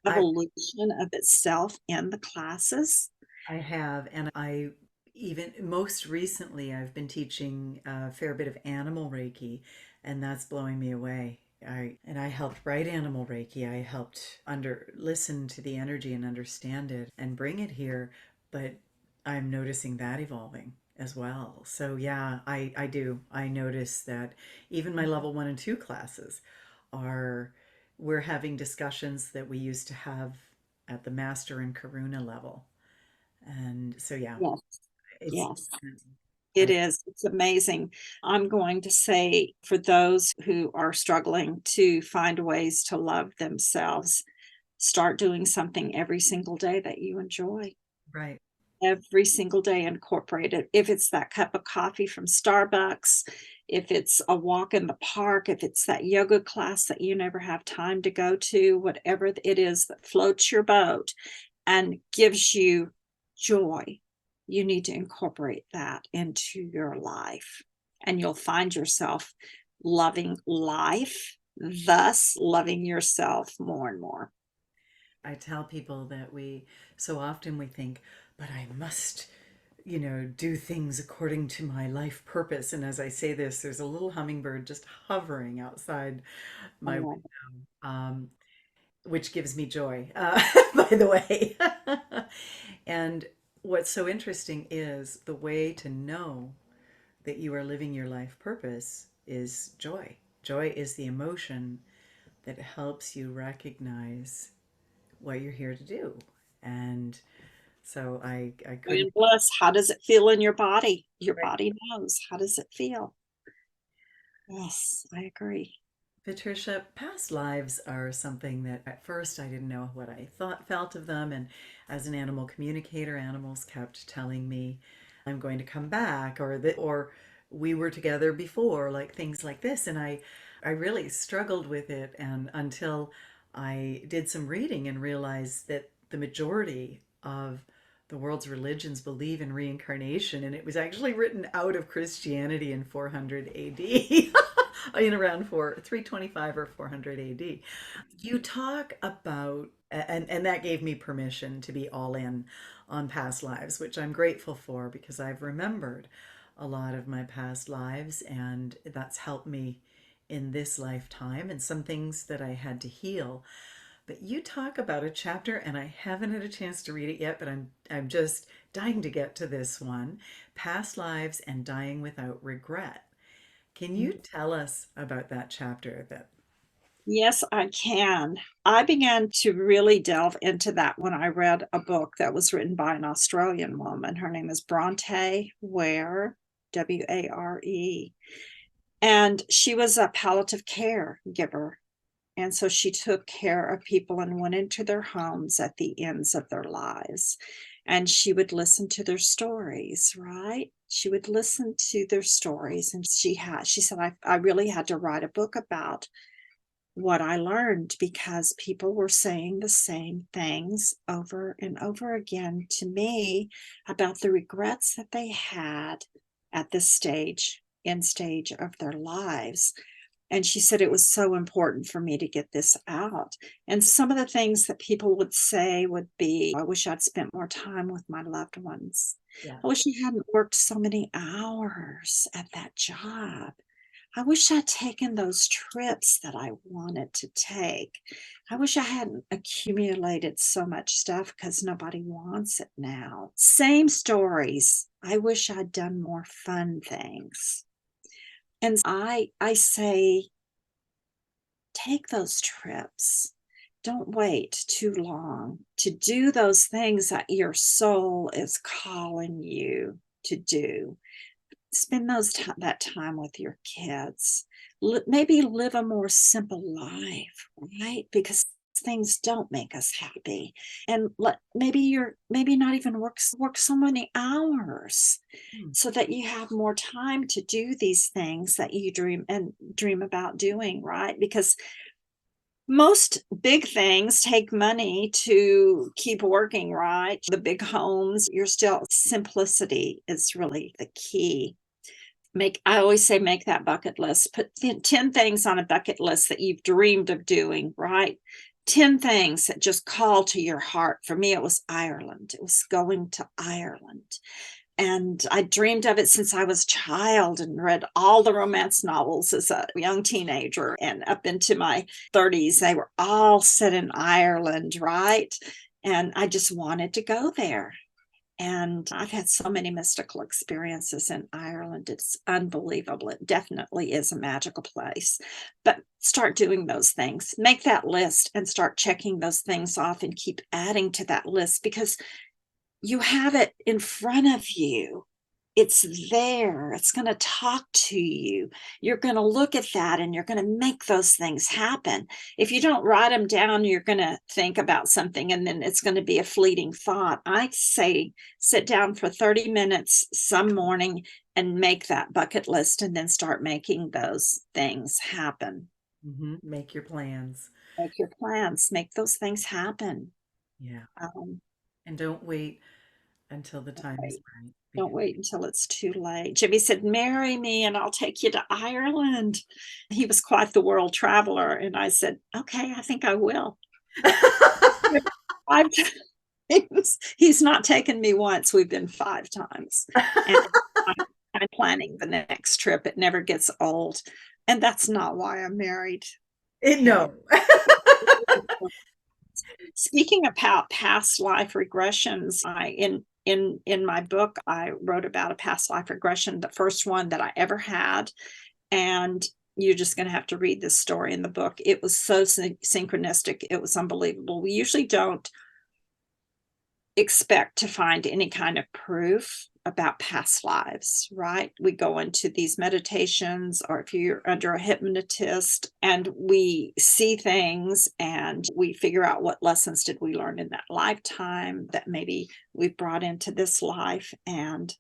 I evolution of itself in the classes? I have, and I even most recently I've been teaching a fair bit of animal Reiki, and that's blowing me away. I helped write animal Reiki. I helped under listen to the energy and understand it and bring it here, but I'm noticing that evolving as well. So yeah, I do. I notice that even my level 1 and 2 classes are we're having discussions that we used to have at the master and Karuna level. And so, yeah, Yes, it's, yes. It I, is. It's amazing. I'm going to say, for those who are struggling to find ways to love themselves, start doing something every single day that you enjoy. right. Every single day, incorporate it. If it's that cup of coffee from Starbucks, if it's a walk in the park, if it's that yoga class that you never have time to go to, whatever it is that floats your boat and gives you joy, you need to incorporate that into your life. And you'll find yourself loving life, thus loving yourself more and more. I tell people that so often we think, but I must, do things according to my life purpose. And as I say this, there's a little hummingbird just hovering outside my Oh, window, which gives me joy, by the way. And what's so interesting is the way to know that you are living your life purpose is joy. Joy is the emotion that helps you recognize what you're here to do. And so I couldn't. and bliss, how does it feel in your body? Your Right. body knows. How does it feel? Yes, I agree. Patricia, past lives are something that at first I didn't know what I felt of them. And as an animal communicator, animals kept telling me, I'm going to come back, or we were together before, like things like this. And I really struggled with it. And until I did some reading and realized that the majority of the world's religions believe in reincarnation, and it was actually written out of Christianity in 400 AD. In around 325 or 400 AD. You talk about, and that gave me permission to be all in on past lives, which I'm grateful for because I've remembered a lot of my past lives, and that's helped me in this lifetime and some things that I had to heal. But you talk about a chapter, and I haven't had a chance to read it yet, but I'm just dying to get to this one: Past Lives and Dying Without Regret. Can you tell us about that chapter that? Yes, I can. I began to really delve into that when I read a book that was written by an Australian woman. Her name is Bronte Ware, Ware. And she was a palliative care giver. And so she took care of people and went into their homes at the ends of their lives. And she would listen to their stories, right? She would listen to their stories. And she said, I really had to write a book about what I learned because people were saying the same things over and over again to me about the regrets that they had at this end stage of their lives. And she said it was so important for me to get this out. And some of the things that people would say would be, I wish I'd spent more time with my loved ones. Yeah. I wish I hadn't worked so many hours at that job. I wish I'd taken those trips that I wanted to take. I wish I hadn't accumulated so much stuff because nobody wants it now. Same stories. I wish I'd done more fun things. And I say, take those trips. Don't wait too long to do those things that your soul is calling you to do. Spend that time with your kids. Maybe live a more simple life, right? Because things don't make us happy, and maybe not even work so many hours Hmm. so that you have more time to do these things that you dream about doing, right? Because most big things take money to keep working, right? The big homes, you're still simplicity is really the key. I always say, make that bucket list. Put 10 things on a bucket list that you've dreamed of doing, right? 10 things that just call to your heart. For me, it was Ireland. It was going to Ireland. And I dreamed of it since I was a child and read all the romance novels as a young teenager and up into my 30s. They were all set in Ireland, right? And I just wanted to go there. And I've had so many mystical experiences in Ireland. It's unbelievable. It definitely is a magical place. But start doing those things. Make that list and start checking those things off and keep adding to that list because you have it in front of you. It's there. It's going to talk to you. You're going to look at that and you're going to make those things happen. If you don't write them down, you're going to think about something and then it's going to be a fleeting thought. I say sit down for 30 minutes some morning and make that bucket list and then start making those things happen. Make your plans. Make your plans, make those things happen. Yeah. Um, And don't wait until the time is right. right Don't because wait until it's too late. Jimmy said, marry me and I'll take you to Ireland. He was quite the world traveler. And I said, okay, I think I will. 5 times. He's not taken me once. We've been 5 times. And I'm planning the next trip. It never gets old. And that's not why I'm married. Okay. No. Speaking about past life regressions, in my book, I wrote about a past life regression, the first one that I ever had. And you're just going to have to read this story in the book. It was so synchronistic. It was unbelievable. We usually don't expect to find any kind of proof about past lives, right? We go into these meditations, or if you're under a hypnotist, and we see things and we figure out what lessons did we learn in that lifetime that maybe we've brought into this life. And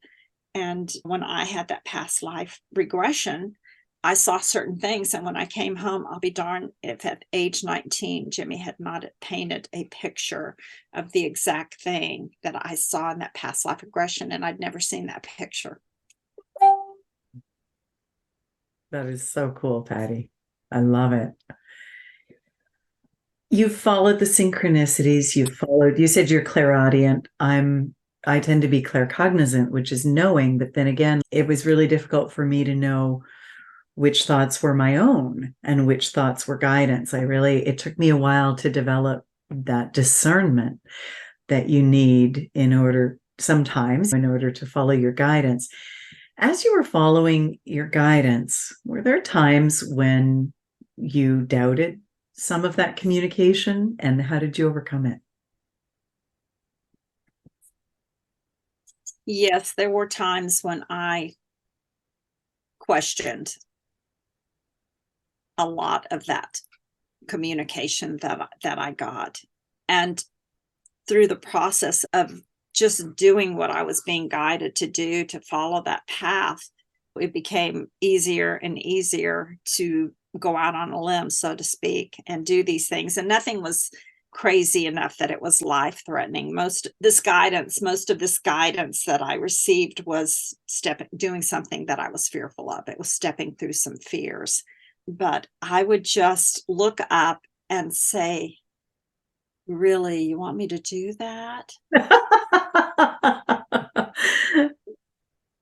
when I had that past life regression, I saw certain things. And when I came home, I'll be darned if at age 19, Jimmy had not painted a picture of the exact thing that I saw in that past life regression. And I'd never seen that picture. That is so cool, Patty. I love it. You've followed the synchronicities. You said you're clairaudient. I tend to be claircognizant, which is knowing, but then again, it was really difficult for me to know which thoughts were my own and which thoughts were guidance. It took me a while to develop that discernment that you need sometimes in order to follow your guidance. As you were following your guidance, were there times when you doubted some of that communication, and how did you overcome it? Yes, there were times when I questioned a lot of that communication that I got. And through the process of just doing what I was being guided to do, to follow that path, it became easier and easier to go out on a limb, so to speak, and do these things. And nothing was crazy enough that it was life-threatening. Most of this guidance that I received was doing something that I was fearful of. It was stepping through some fears. But I would just look up and say, really, you want me to do that?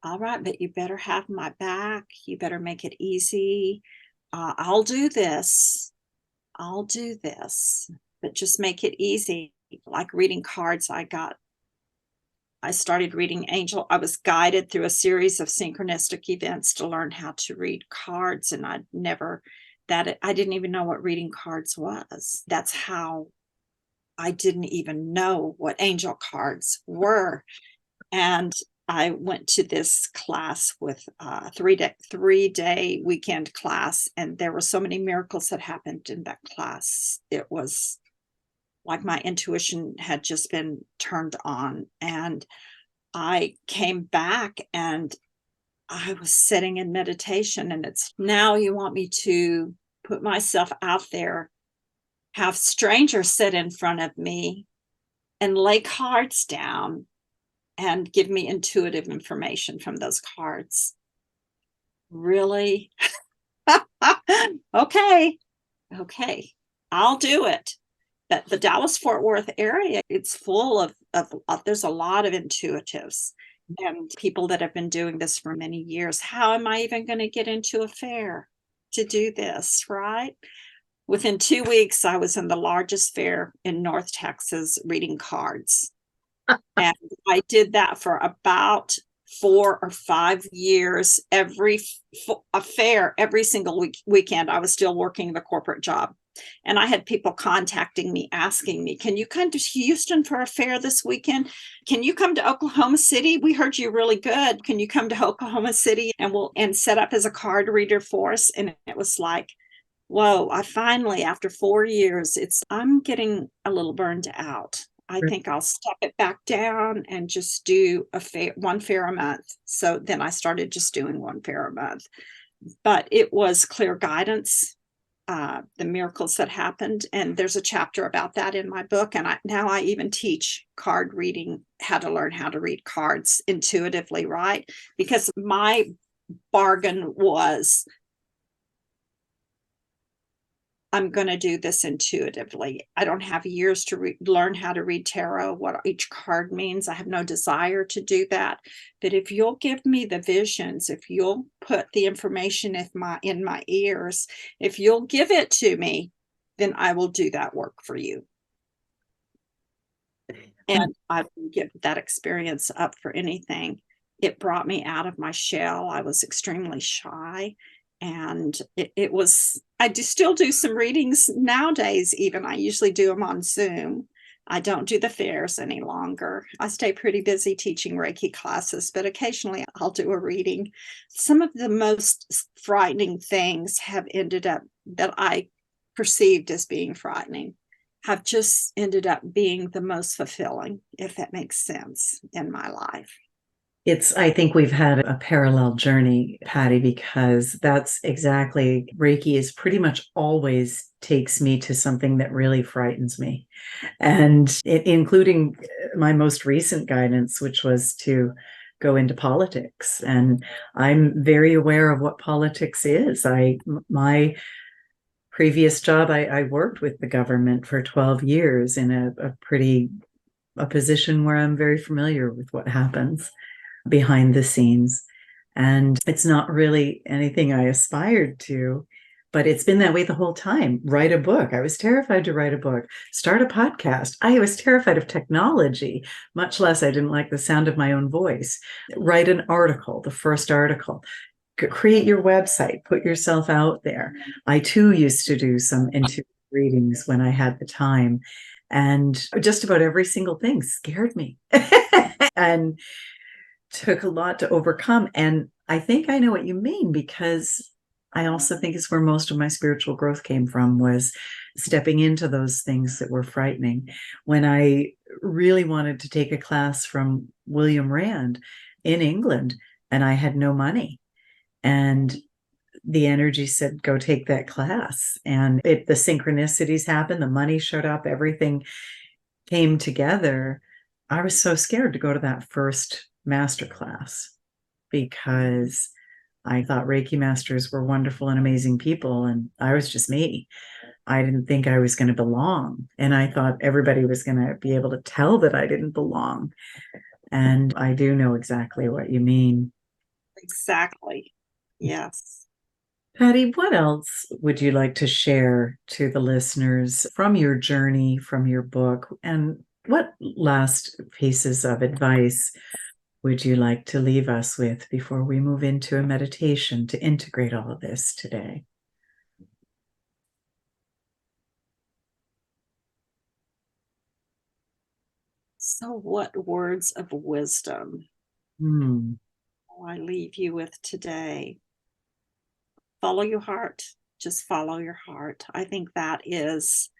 All right, but you better have my back. You better make it easy. I'll do this. But just make it easy. Like reading cards, I started reading angel. I was guided through a series of synchronistic events to learn how to read cards. And I didn't even know what reading cards was. That's how I didn't even know what angel cards were. And I went to this class with a 3-day weekend class, and there were so many miracles that happened in that class. It was like my intuition had just been turned on. And I came back and I was sitting in meditation, and it's, now you want me to put myself out there, have strangers sit in front of me and lay cards down and give me intuitive information from those cards. Really? Okay, I'll do it. But the Dallas-Fort Worth area, it's full of there's a lot of intuitives and people that have been doing this for many years. How am I even going to get into a fair to do this, right? Within 2 weeks, I was in the largest fair in North Texas reading cards. And I did that for about 4 or 5 years. A fair every single weekend. I was still working the corporate job. And I had people contacting me, asking me, can you come to Houston for a fair this weekend? Can you come to Oklahoma City? We heard you really good. Can you come to Oklahoma City and set up as a card reader for us? And it was like, whoa, I finally, after 4 years, I'm getting a little burned out. I think I'll step it back down and just do one fair a month. So then I started just doing one fair a month. But it was clear guidance, the miracles that happened. And there's a chapter about that in my book. And now I even teach card reading, how to learn how to read cards intuitively, right? Because my bargain was, I'm going to do this intuitively. I don't have years to learn how to read tarot, what each card means. I have no desire to do that. But if you'll give me the visions, if you'll put the information in my ears, if you'll give it to me, then I will do that work for you. And I wouldn't give that experience up for anything. It brought me out of my shell. I was extremely shy. And it was, still do some readings nowadays, even. I usually do them on Zoom. I don't do the fairs any longer. I stay pretty busy teaching Reiki classes, but occasionally I'll do a reading. Some of the most frightening things have ended up, that I perceived as being frightening, have just ended up being the most fulfilling, if that makes sense, in my life. I think we've had a parallel journey, Patty, because that's exactly, Reiki is pretty much always takes me to something that really frightens me. And including my most recent guidance, which was to go into politics. And I'm very aware of what politics is. My previous job, I worked with the government for 12 years in a position where I'm very familiar with what happens behind the scenes. And it's not really anything I aspired to, but it's been that way the whole time. Write a book. I was terrified to write a book. Start a podcast. I was terrified of technology, much less I didn't like the sound of my own voice. Write an article, the first article. Create your website, put yourself out there. I too used to do some intuitive readings when I had the time, and just about every single thing scared me and took a lot to overcome. And I think I know what you mean, because I also think it's where most of my spiritual growth came from, was stepping into those things that were frightening. When I really wanted to take a class from William Rand in England, and I had no money, and the energy said, go take that class. And the synchronicities happened, the money showed up, everything came together. I was so scared to go to that first master class, because I thought Reiki masters were wonderful and amazing people, and I was just me. I didn't think I was going to belong, and I thought everybody was going to be able to tell that I didn't belong. And I do know exactly what you mean. Exactly. Yes. Patty, what else would you like to share to the listeners from your journey, from your book? And what last pieces of advice would you like to leave us with before we move into a meditation to integrate all of this today? So, what words of wisdom Hmm. will I leave you with today? Follow your heart. Just follow your heart. I think that is,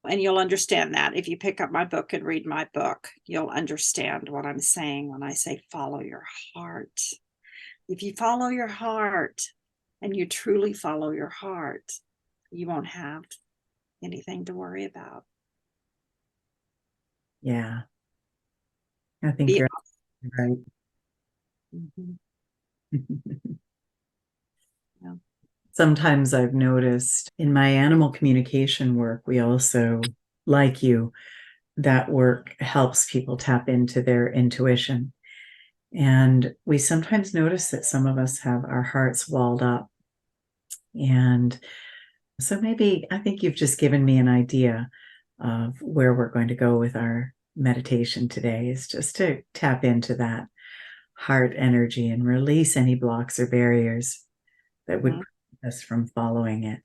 and you'll understand that if you pick up my book and read my book, you'll understand what I'm saying when I say follow your heart. If you follow your heart and you truly follow your heart, you won't have anything to worry about. Yeah, I think Be you're right. Mhm. Yeah. Sometimes I've noticed in my animal communication work, we also, like you, that work helps people tap into their intuition. And we sometimes notice that some of us have our hearts walled up. And so maybe I think you've just given me an idea of where we're going to go with our meditation today, is just to tap into that heart energy and release any blocks or barriers that would prevent us from following it.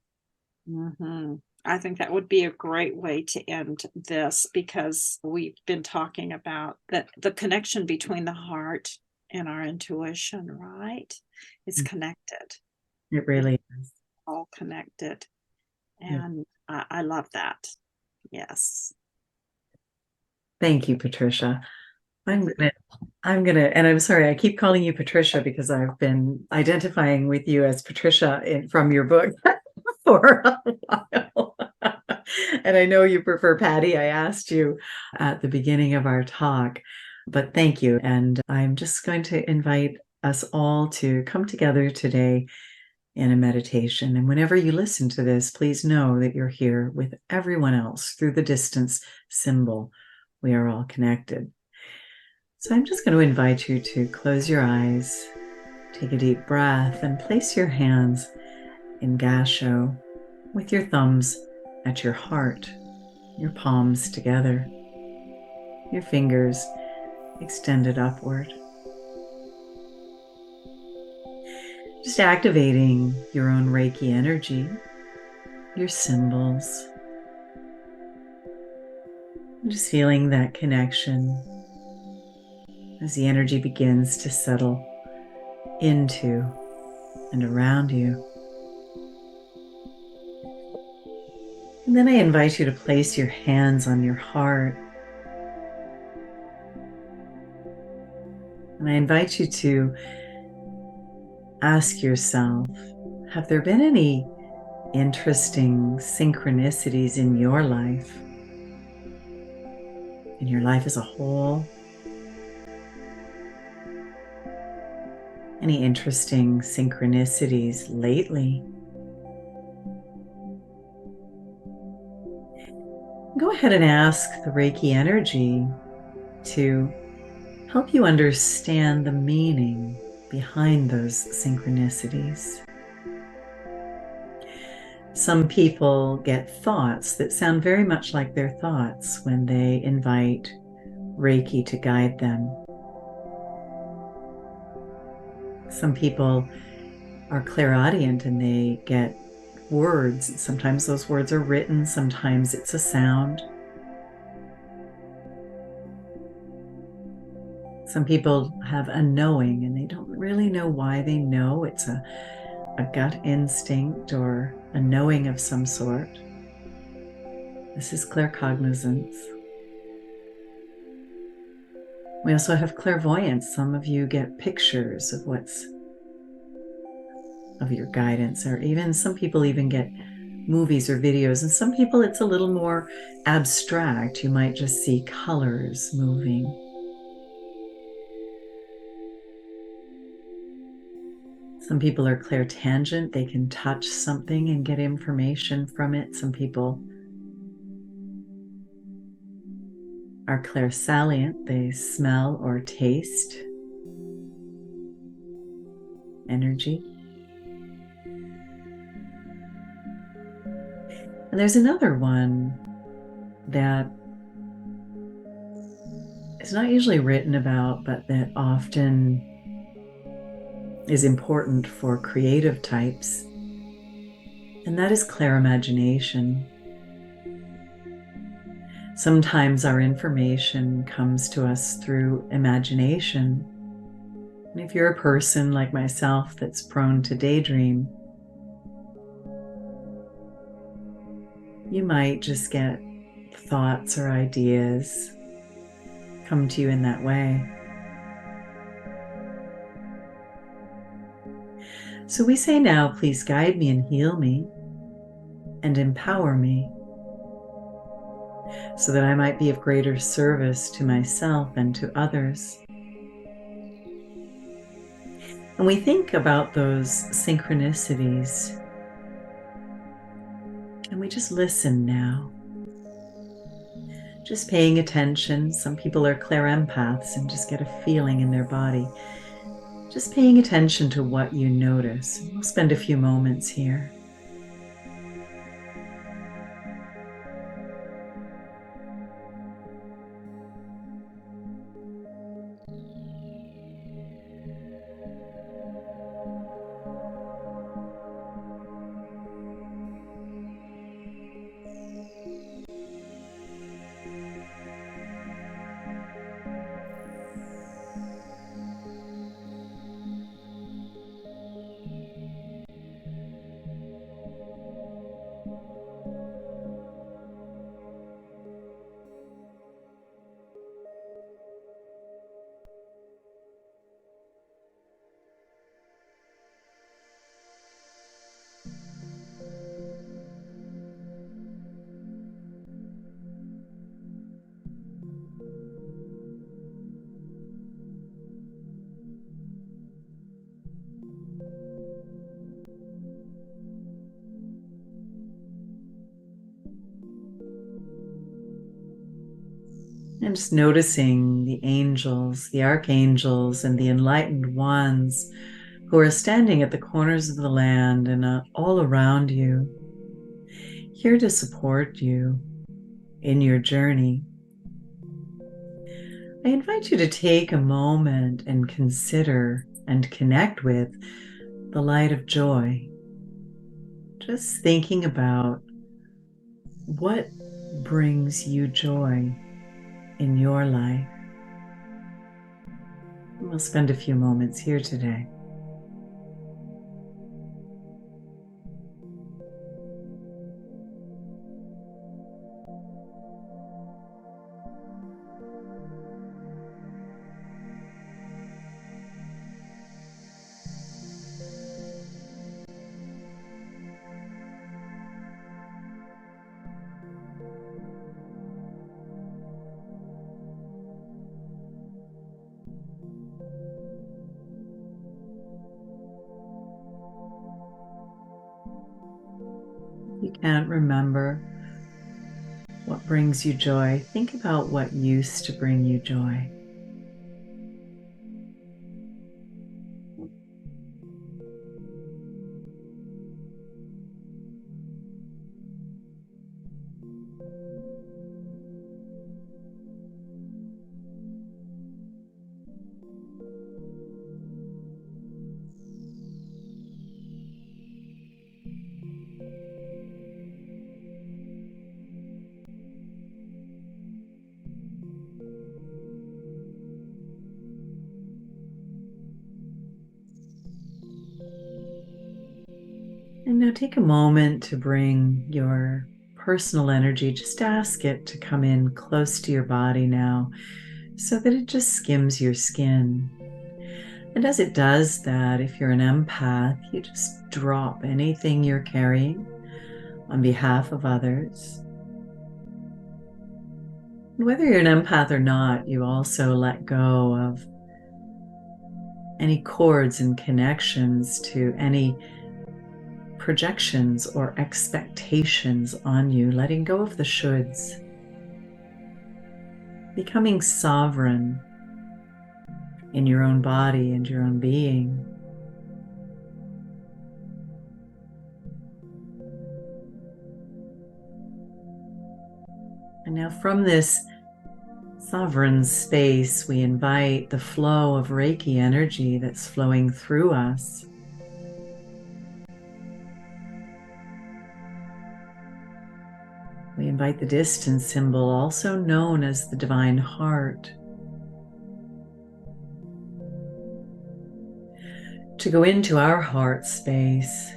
Mm-hmm. I think that would be a great way to end this, because we've been talking about the connection between the heart and our intuition, right? It's connected. It really is. All connected. Yeah. And I love that. Yes. Thank you, Patricia. I'm gonna, and I'm sorry, I keep calling you Patricia because I've been identifying with you as Patricia from your book for a while. And I know you prefer Patty. I asked you at the beginning of our talk, but thank you. And I'm just going to invite us all to come together today in a meditation. And whenever you listen to this, please know that you're here with everyone else through the distance symbol. We are all connected. So I'm just going to invite you to close your eyes, take a deep breath, and place your hands in Gasho with your thumbs at your heart, your palms together, your fingers extended upward. Just activating your own Reiki energy, your symbols. Just feeling that connection as the energy begins to settle into and around you. And then I invite you to place your hands on your heart. And I invite you to ask yourself, have there been any interesting synchronicities in your life as a whole? Any interesting synchronicities lately? Go ahead and ask the Reiki energy to help you understand the meaning behind those synchronicities. Some people get thoughts that sound very much like their thoughts when they invite Reiki to guide them. Some people are clairaudient and they get words. Sometimes those words are written, sometimes it's a sound. Some people have a knowing and they don't really know why they know. It's a gut instinct or a knowing of some sort. This is claircognizance. We also have clairvoyance. Some of you get pictures of of your guidance, or even some people even get movies or videos, and some people it's a little more abstract. You might just see colors moving. Some people are clairtangent. They can touch something and get information from it. Some people are clairsalient. They smell or taste energy. And there's another one that is not usually written about, but that often is important for creative types, and that is clairimagination. Sometimes our information comes to us through imagination. And if you're a person like myself that's prone to daydream, you might just get thoughts or ideas come to you in that way. So we say now, please guide me and heal me and empower me so that I might be of greater service to myself and to others. And we think about those synchronicities and we just listen now. Just paying attention. Some people are clairempaths and just get a feeling in their body. Just paying attention to what you notice. We'll spend a few moments here. And just noticing the angels, the archangels, and the enlightened ones who are standing at the corners of the land and all around you, here to support you in your journey. I invite you to take a moment and consider and connect with the light of joy. Just thinking about what brings you joy in your life. And we'll spend a few moments here today. You can't remember what brings you joy. Think about what used to bring you joy. And now take a moment to bring your personal energy, just ask it to come in close to your body now so that it just skims your skin. And as it does that, if you're an empath, you just drop anything you're carrying on behalf of others. And whether you're an empath or not, you also let go of any cords and connections to any projections or expectations on you, letting go of the shoulds, becoming sovereign in your own body and your own being. And now from this sovereign space, we invite the flow of Reiki energy that's flowing through us. We invite the distance symbol, also known as the divine heart, to go into our heart space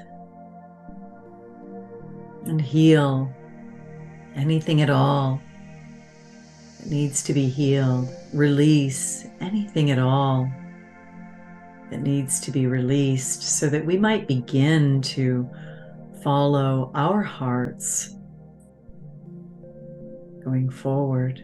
and heal anything at all that needs to be healed. Release anything at all that needs to be released so that we might begin to follow our hearts going forward.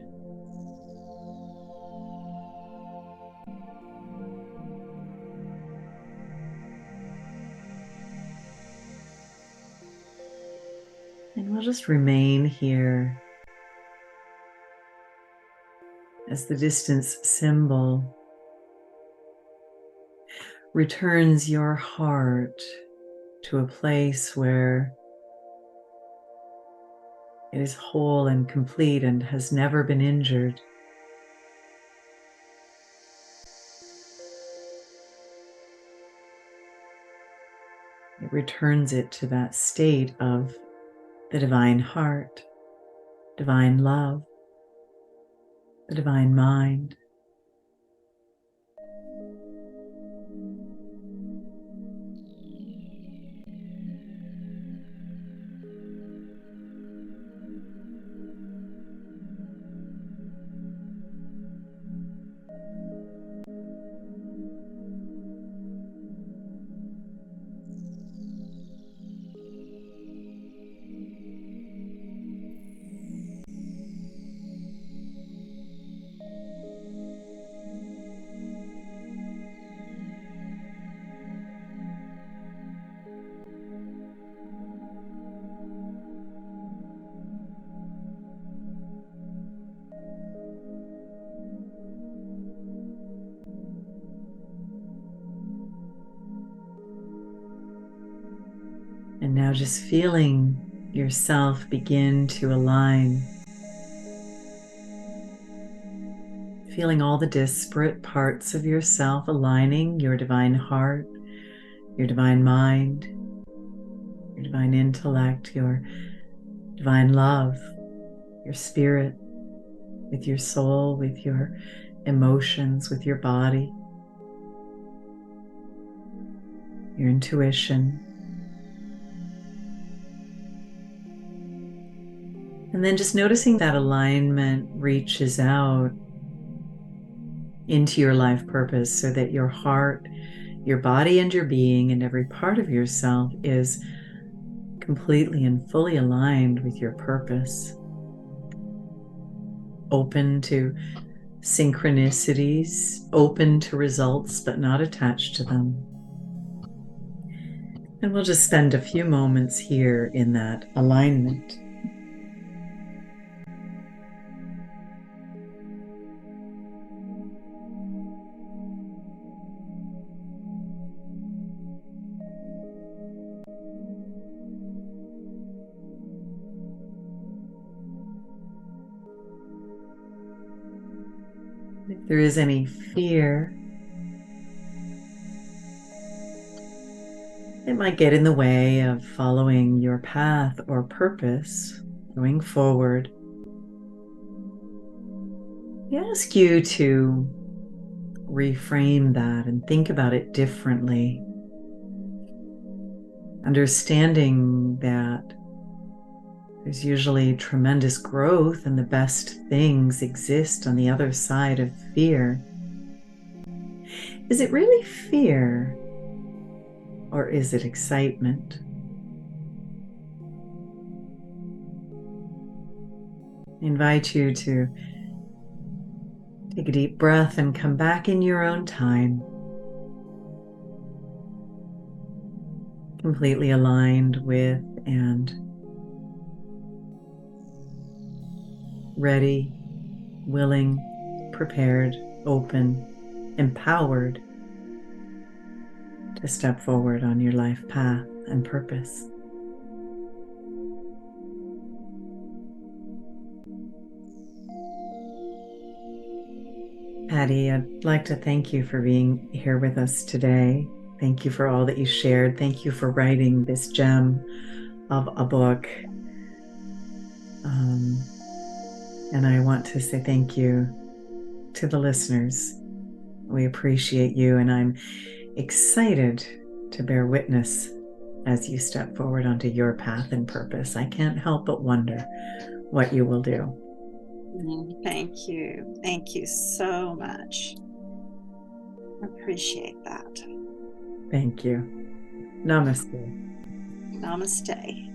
And we'll just remain here as the distance symbol returns your heart to a place where it is whole and complete and has never been injured. It returns it to that state of the divine heart, divine love, the divine mind. Now just feeling yourself begin to align. Feeling all the disparate parts of yourself aligning, your divine heart, your divine mind, your divine intellect, your divine love, your spirit, with your soul, with your emotions, with your body, your intuition. And then just noticing that alignment reaches out into your life purpose so that your heart, your body, and your being, and every part of yourself is completely and fully aligned with your purpose. Open to synchronicities, open to results, but not attached to them. And we'll just spend a few moments here in that alignment. If there is any fear, it might get in the way of following your path or purpose going forward. I ask you to reframe that and think about it differently, understanding that there's usually tremendous growth and the best things exist on the other side of fear. Is it really fear, or is it excitement? I invite you to take a deep breath and come back in your own time, completely aligned with and ready, willing, prepared, open, empowered to step forward on your life path and purpose. Patty, I'd like to thank you for being here with us today. Thank you for all that you shared. Thank you for writing this gem of a book. And I want to say thank you to the listeners. We appreciate you, and I'm excited to bear witness as you step forward onto your path and purpose. I can't help but wonder what you will do. Thank you. Thank you so much. I appreciate that. Thank you. Namaste. Namaste.